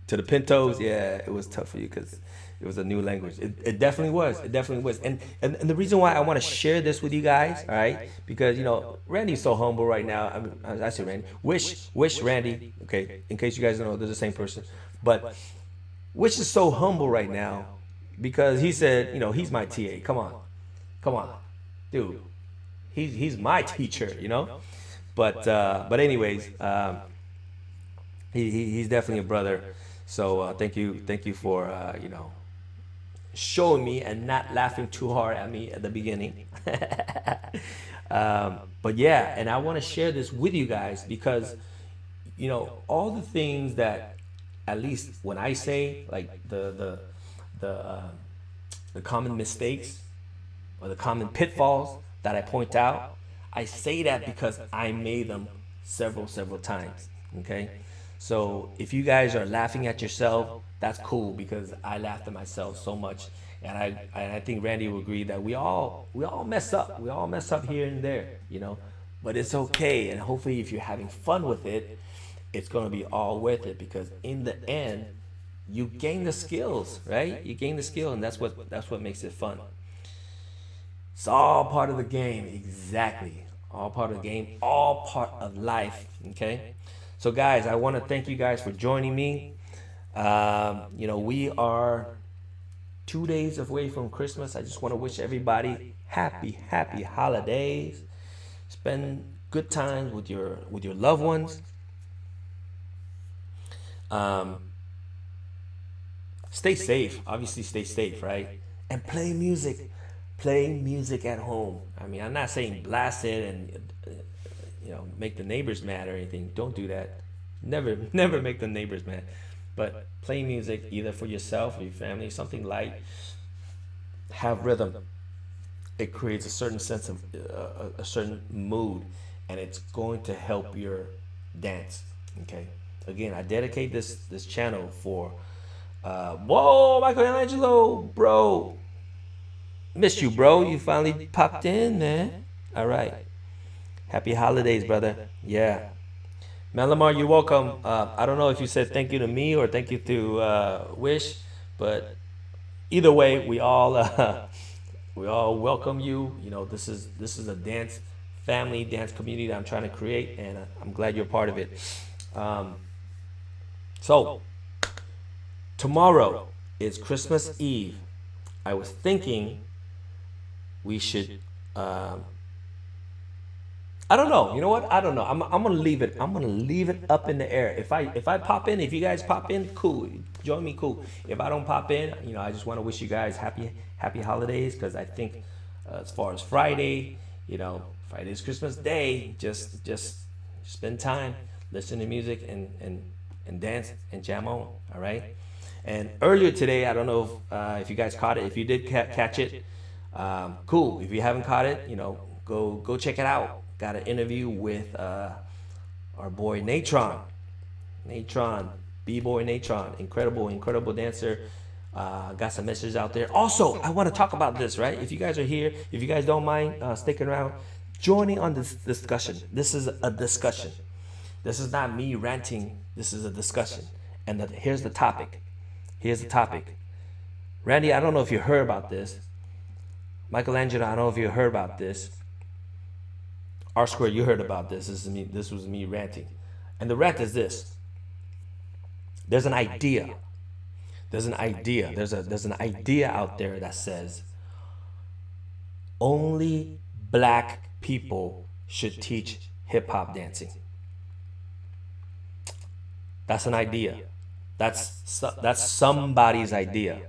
the Pintos. Yeah, it was tough for you because it was a new language. It definitely was. It definitely was. And the reason why I want to share this with you guys, all right, because Randy's so humble right now. I say Randy. Wish Randy. Okay, in case you guys don't know, they're the same person. But Wish is so humble right now because he said, he's my TA. Come on, dude. He's my teacher. But anyways, he's definitely a brother. So thank you for showing me and not laughing too hard at me at the beginning. But yeah, and I want to share this with you guys because all the things that, at least when I say, like the common mistakes or the common pitfalls that I point out, I say that because I made them several times. Okay, so if you guys are laughing at yourself, that's cool, because I laughed at myself so much, and I think Randy will agree that we all mess up. We all mess up here and there, but it's okay. And hopefully, if you're having fun with it, it's gonna be all worth it, because in the end, you gain the skills, right? You gain the skill, and that's what makes it fun. It's all part of the game, exactly. All part of the game, all part of life, okay? So guys, I want to thank you guys for joining me. We are 2 days away from Christmas. I just want to wish everybody happy holidays. Spend good times with your loved ones. Stay safe, obviously stay safe, right? And play music. Play music at home. I mean, I'm not saying blast it and make the neighbors mad or anything. Don't do that. Never make the neighbors mad. But play music either for yourself or your family, something light. Have rhythm. It creates a certain sense of a certain mood, and it's going to help your dance. Okay. Again, I dedicate this channel for. Whoa, Michelangelo, bro. Missed you, bro. You finally popped in, man. All right. Happy holidays, brother. Yeah. Malamar, you're welcome. I don't know if you said thank you to me or thank you to Wish, but either way, we all welcome you. This is a dance family, dance community that I'm trying to create, and I'm glad you're part of it. So tomorrow is Christmas Eve. I was thinking we should I don't know. You know what? I don't know. I'm gonna leave it. I'm gonna leave it up in the air. If I pop in, if you guys pop in, cool. Join me, cool. If I don't pop in, I just want to wish you guys happy holidays, because I think as far as Friday, Friday's Christmas Day. Just spend time, listen to music, and dance and jam on. All right. And earlier today, I don't know if you guys caught it. If you did catch it, cool. If you haven't caught it, go check it out. Got an interview with our boy Natron, B-boy Natron, incredible dancer. Got some messages out there. Also, I want to talk about this, right? If you guys are here, if you guys don't mind sticking around, joining on this discussion. This is a discussion. This is not me ranting. This is a discussion. And here's the topic. Randy, I don't know if you heard about this. Michelangelo, I don't know if you heard about this. R Square, you heard about this. This was me ranting. And the rant is this. There's an idea. There's an idea. There's an idea out there that says only black people should teach hip hop dancing. That's an idea. That's somebody's idea.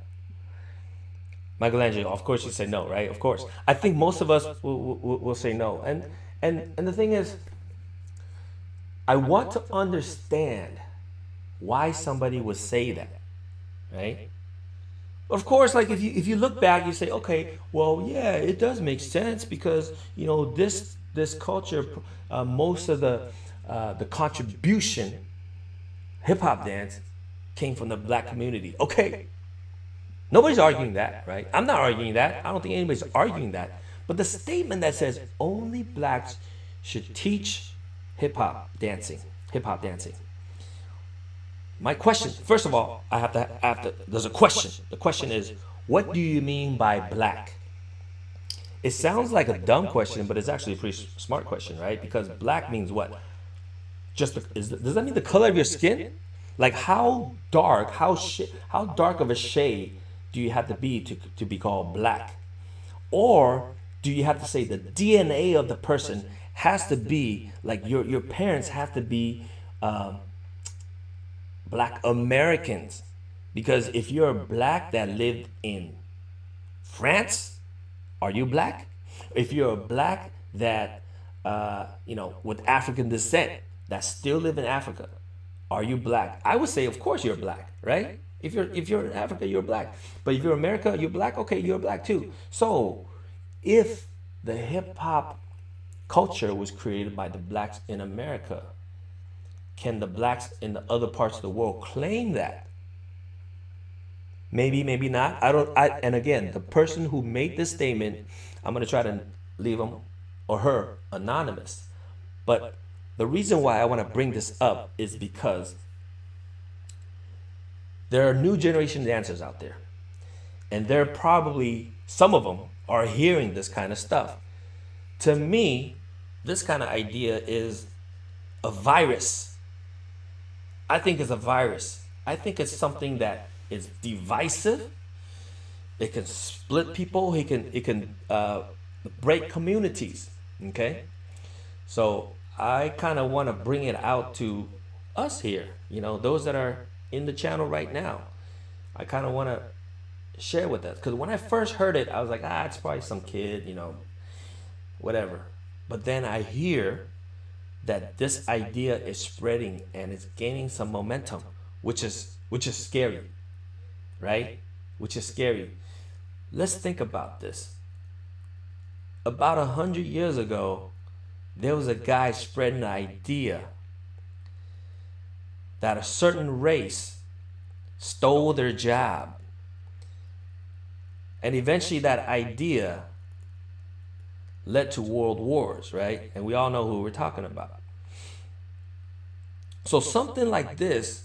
Michelangelo, of course you say no, right? Of course. I think most of us will say no. And the thing is, I want to understand why somebody would say that, right? Of course, like if you look back, you say, okay, well, yeah, it does make sense because this culture, most of the contribution, hip hop dance, came from the black community. Okay, nobody's arguing that, right? I'm not arguing that. I don't think anybody's arguing that. But the statement that says only blacks should teach hip hop dancing. My question, first of all, I have to. There's a question. The question is, what do you mean by black? It sounds like a dumb question, but it's actually a pretty smart question, right? Because black means what? Does that mean the color of your skin? Like how dark of a shade do you have to be to be called black? Or do you have to say the DNA of the person has to be like your parents have to be black Americans? Because if you're black that lived in France, are you black? If you're a black that with African descent that still live in Africa, are you black? I would say, of course, you're black, right? If you're in Africa, you're black. But if you're America, you're black. Okay, you're black too. So, if the hip hop culture was created by the blacks in America, can the blacks in the other parts of the world claim that? Maybe, maybe not. And again, the person who made this statement, I'm gonna try to leave him or her anonymous. But the reason why I want to bring this up is because there are new generation dancers out there. And they're probably, some of them are hearing this kind of stuff. To me, this kind of idea is a virus. I think it's a virus. I think it's something that is divisive. It can split people. It can break communities. Okay, so I kind of want to bring it out to us here. Those that are in the channel right now. I kind of want to share with us because when I first heard it, I was like, it's probably some kid, whatever. But then I hear that this idea is spreading and it's gaining some momentum, which is scary, right? Which is scary. Let's think about this. About 100 years ago, there was a guy spreading the idea that a certain race stole their job. And eventually that idea led to world wars, right? And we all know who we're talking about. So something like this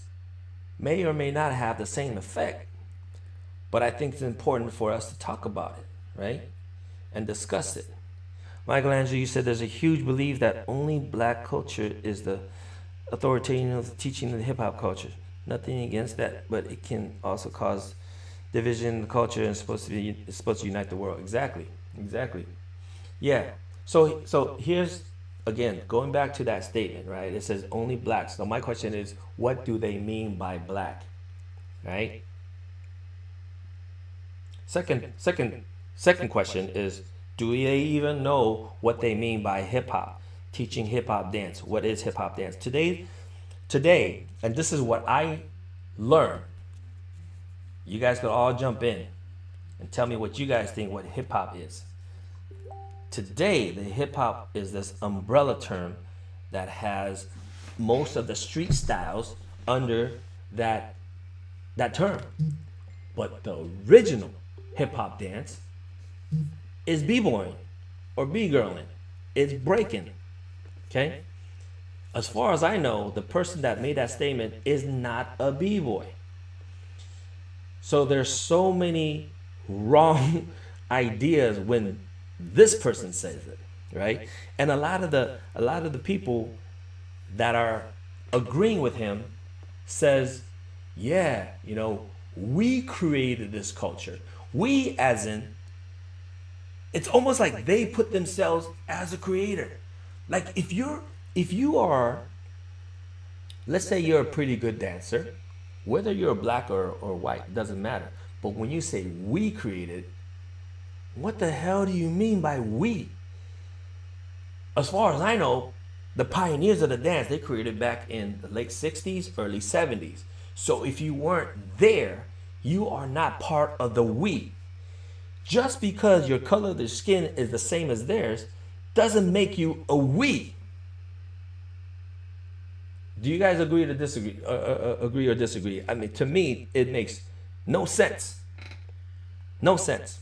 may or may not have the same effect, but I think it's important for us to talk about it, right? And discuss it. Michelangelo, you said there's a huge belief that only black culture is the authoritative of teaching the hip hop culture. Nothing against that, but it can also cause division in the culture and it's supposed to unite the world. Exactly. Yeah. So here's again going back to that statement, right? It says only blacks. So my question is, what do they mean by black, right? Second question is, do they even know what they mean by hip hop? Teaching hip hop dance. What is hip hop dance? Today, and this is what I learned. You guys could all jump in and tell me what you guys think what hip hop is. Today, the hip hop is this umbrella term that has most of the street styles under that term. But the original hip hop dance is b-boying or b-girling. It's breaking. Okay? As far as I know, the person that made that statement is not a b-boy. So there's so many wrong ideas when this person says it. right? And a lot of the people that are agreeing with him says, yeah, we created this culture. We, as in, it's almost like they put themselves as a creator. Like if you are, let's say you're a pretty good dancer, whether you're black or white, doesn't matter. But when you say we created, what the hell do you mean by we? As far as I know, the pioneers of the dance, they created back in the late 60s, early 70s. So if you weren't there, you are not part of the we. Just because your color of the skin is the same as theirs doesn't make you a we. Do you guys agree or disagree? Agree or disagree? I mean, to me, it makes no sense. No sense.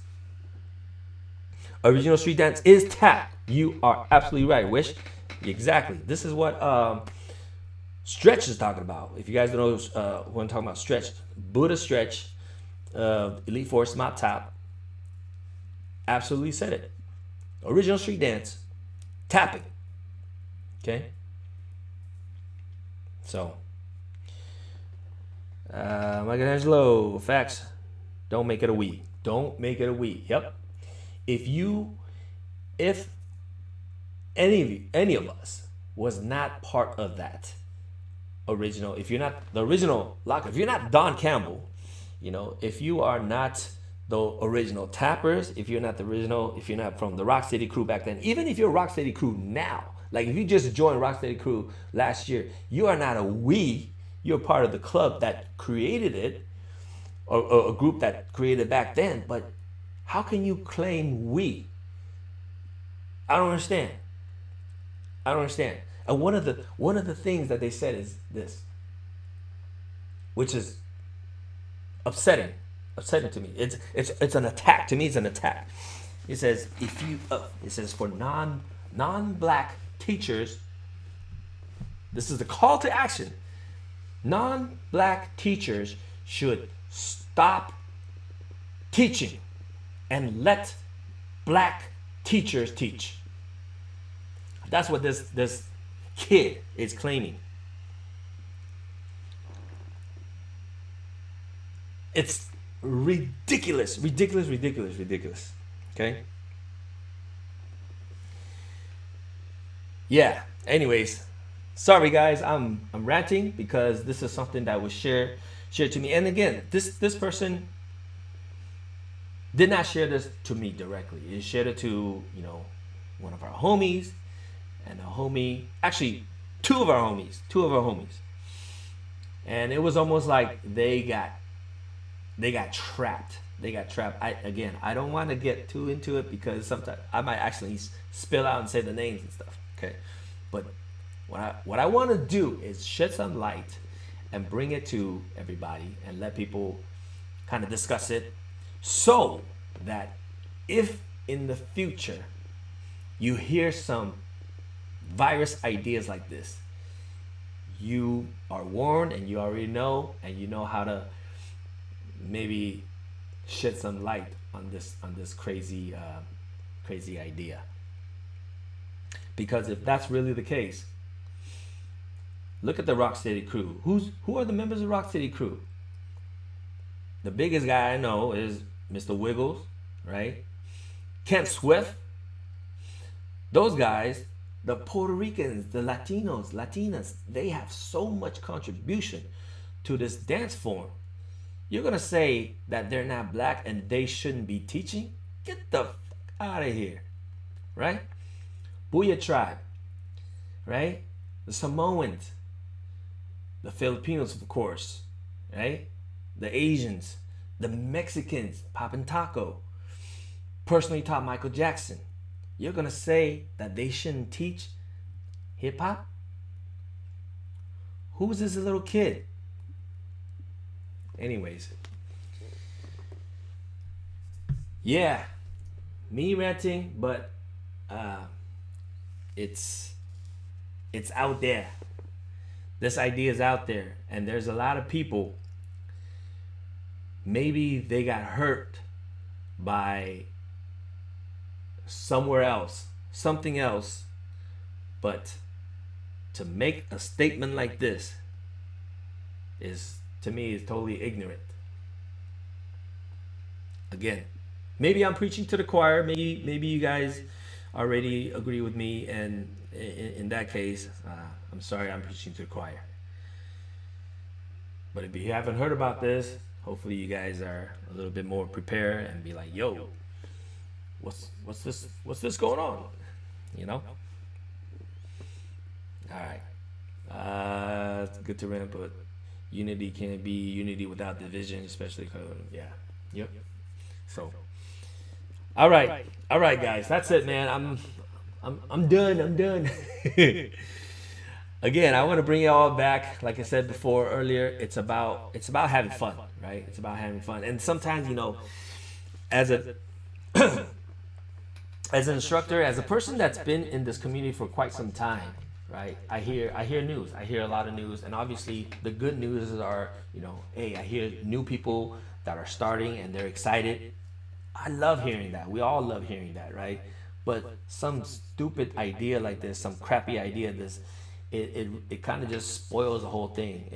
Original street dance is tap. You are absolutely right, Wish. Exactly. This is what Stretch is talking about. If you guys don't know who I'm talking about, Stretch, Buddha Stretch, Elite Force, Mop Top, absolutely said it. Original street dance, tapping. Okay. So, Michelangelo, facts. Don't make it a we. Don't make it a we. Yep. If any of us was not part of that original, if you're not the original locker, if you're not Don Campbell, if you are not the original tappers, if you're not the original, if you're not from the Rock Steady crew back then, even if you're Rock Steady crew now, like if you just joined Rock Steady crew last year, you are not a we. You're part of the club that created it, or a group that created it back then. But how can you claim we? I don't understand. I don't understand. And one of the things that they said is this, which is upsetting to me. It's an attack. To me, it's an attack. It says it says for non-black teachers, this is the call to action. Non-black teachers should stop teaching and let black teachers teach. That's what this kid is claiming. It's ridiculous. Okay? Yeah. Anyways, sorry guys, I'm ranting because this is something that was shared to me. And again, this person did not share this to me directly. He shared it to, one of our homies, and a homie, actually two of our homies. And it was almost like they got trapped. I don't want to get too into it because sometimes I might actually spill out and say the names and stuff. Okay. But what I want to do is shed some light and bring it to everybody and let people kind of discuss it, so that if in the future you hear some virus ideas like this, you are warned and you already know, and you know how to maybe shed some light on this crazy idea. Because if that's really the case, look at the Rock Steady crew. Who are the members of Rock Steady crew? The biggest guy I know is Mr. Wiggles, right? Kent Swift. Those guys, the Puerto Ricans, the Latinas, they have so much contribution to this dance form. You're gonna say that they're not black and they shouldn't be teaching? Get the fuck out of here, right? Booyah Tribe, right? The Samoans, the Filipinos, of course, right? The Asians, the Mexicans, Poppin' Taco, personally taught Michael Jackson. You're gonna say that they shouldn't teach hip hop? Who's this little kid? Anyways, yeah, me ranting, but it's out there. This idea is out there, and there's a lot of people. Maybe they got hurt by somewhere else, something else, but to make a statement like this is, to me, is totally ignorant. Again, maybe I'm preaching to the choir. Maybe you guys already agree with me, and in that case, I'm sorry, I'm preaching to the choir. But if you haven't heard about this, hopefully you guys are a little bit more prepared and be like, yo, what's this going on? You know? All right. It's good to remember, but unity can't be unity without division, especially because, yeah. Yep. So, all right, guys, that's it, man. I'm done. Again, I want to bring you all back. Like I said before earlier, it's about having fun, right? It's about having fun, and sometimes, as a as an instructor, as a person that's been in this community for quite some time, right? I hear news. I hear a lot of news, and obviously the good news are, hey, I hear new people that are starting and they're excited. I love hearing that. We all love hearing that, right? But some stupid idea like this, some crappy idea, it kind of just spoils the whole thing.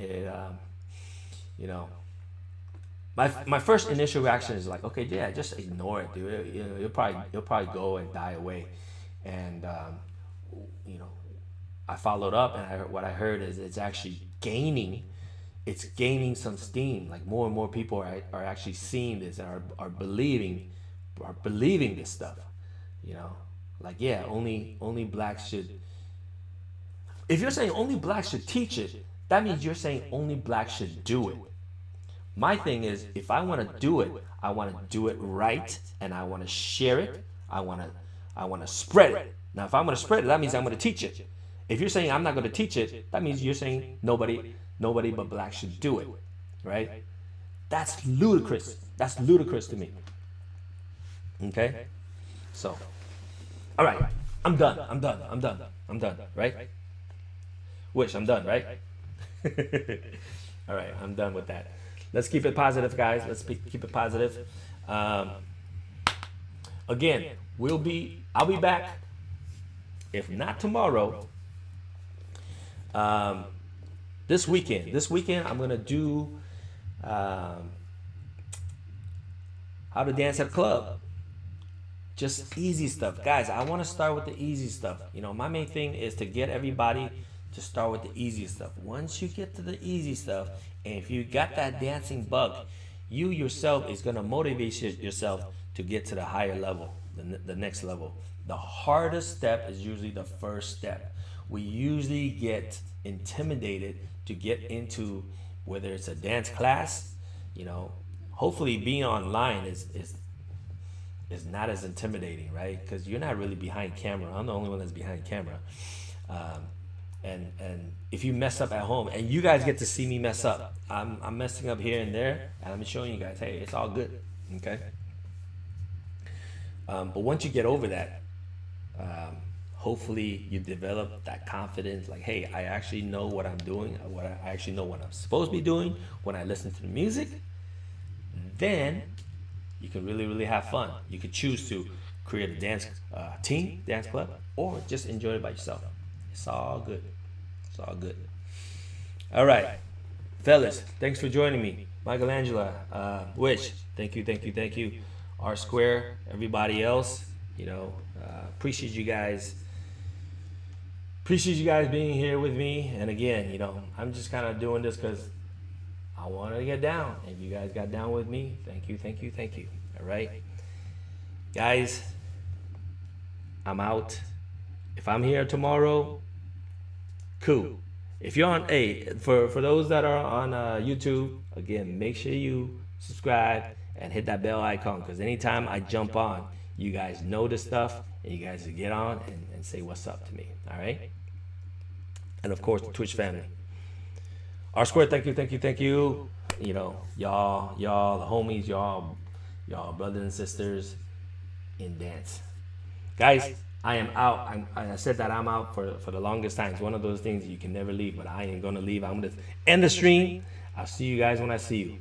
My first initial reaction is like, okay, yeah, just ignore it, dude. You'll probably go and die away. And I followed up, and what I heard is it's actually gaining some steam. Like more and more people are actually seeing this and are believing this stuff. Like, yeah, only blacks should. If you're saying only blacks should teach it, that means you're saying only blacks should do it. My thing is, if I want to do it, I want to do it right, and I want to share it. I want to spread it. Now, if I'm going to spread it, that means I'm going to teach it. If you're saying I'm not going to teach it, that means you're saying nobody but blacks should do it, right? That's ludicrous. That's ludicrous to me. Okay? So, all right. I'm done, right? Wish, I'm done, right? All right, I'm done with that. Let's keep it positive, guys. Let's keep it positive. Again, I'll be back. If not tomorrow, this weekend I'm gonna do how to dance at a club. Just easy stuff, guys. I want to start with the easy stuff. My main thing is to get everybody to start with the easy stuff. Once you get to the easy stuff, and if you got that dancing bug, you yourself is gonna motivate yourself to get to the higher level, the next level. The hardest step is usually the first step. We usually get intimidated to get into, whether it's a dance class, hopefully being online is not as intimidating, right? Because you're not really behind camera. I'm the only one that's behind camera. And if you mess up at home, and you guys get to see me mess up, I'm messing up here and there, and I'm showing you guys, hey, it's all good, okay? But once you get over that, hopefully you develop that confidence, like, hey, I actually know what I'm doing, I actually know what I'm supposed to be doing when I listen to the music. Then you can really, really have fun. You could choose to create a dance team, dance club, or just enjoy it by yourself. It's all good. It's all good. All right, fellas, thanks for joining me. Michelangelo, Wish, thank you. R Square, everybody else, appreciate you guys. Appreciate you guys being here with me. And again, I'm just kind of doing this because I wanted to get down. If you guys got down with me, thank you. All right, guys, I'm out. If I'm here tomorrow, cool. If you're on, for those that are on YouTube, again, make sure you subscribe and hit that bell icon, because anytime I jump on, you guys know this stuff, and you guys get on and say what's up to me. All right. And of course, the Twitch family. R Square, thank you. Y'all, the homies, y'all brothers and sisters in dance. Guys, I am out. I said that I'm out for the longest time. It's one of those things you can never leave, but I ain't gonna leave. I'm gonna end the stream. I'll see you guys when I see you.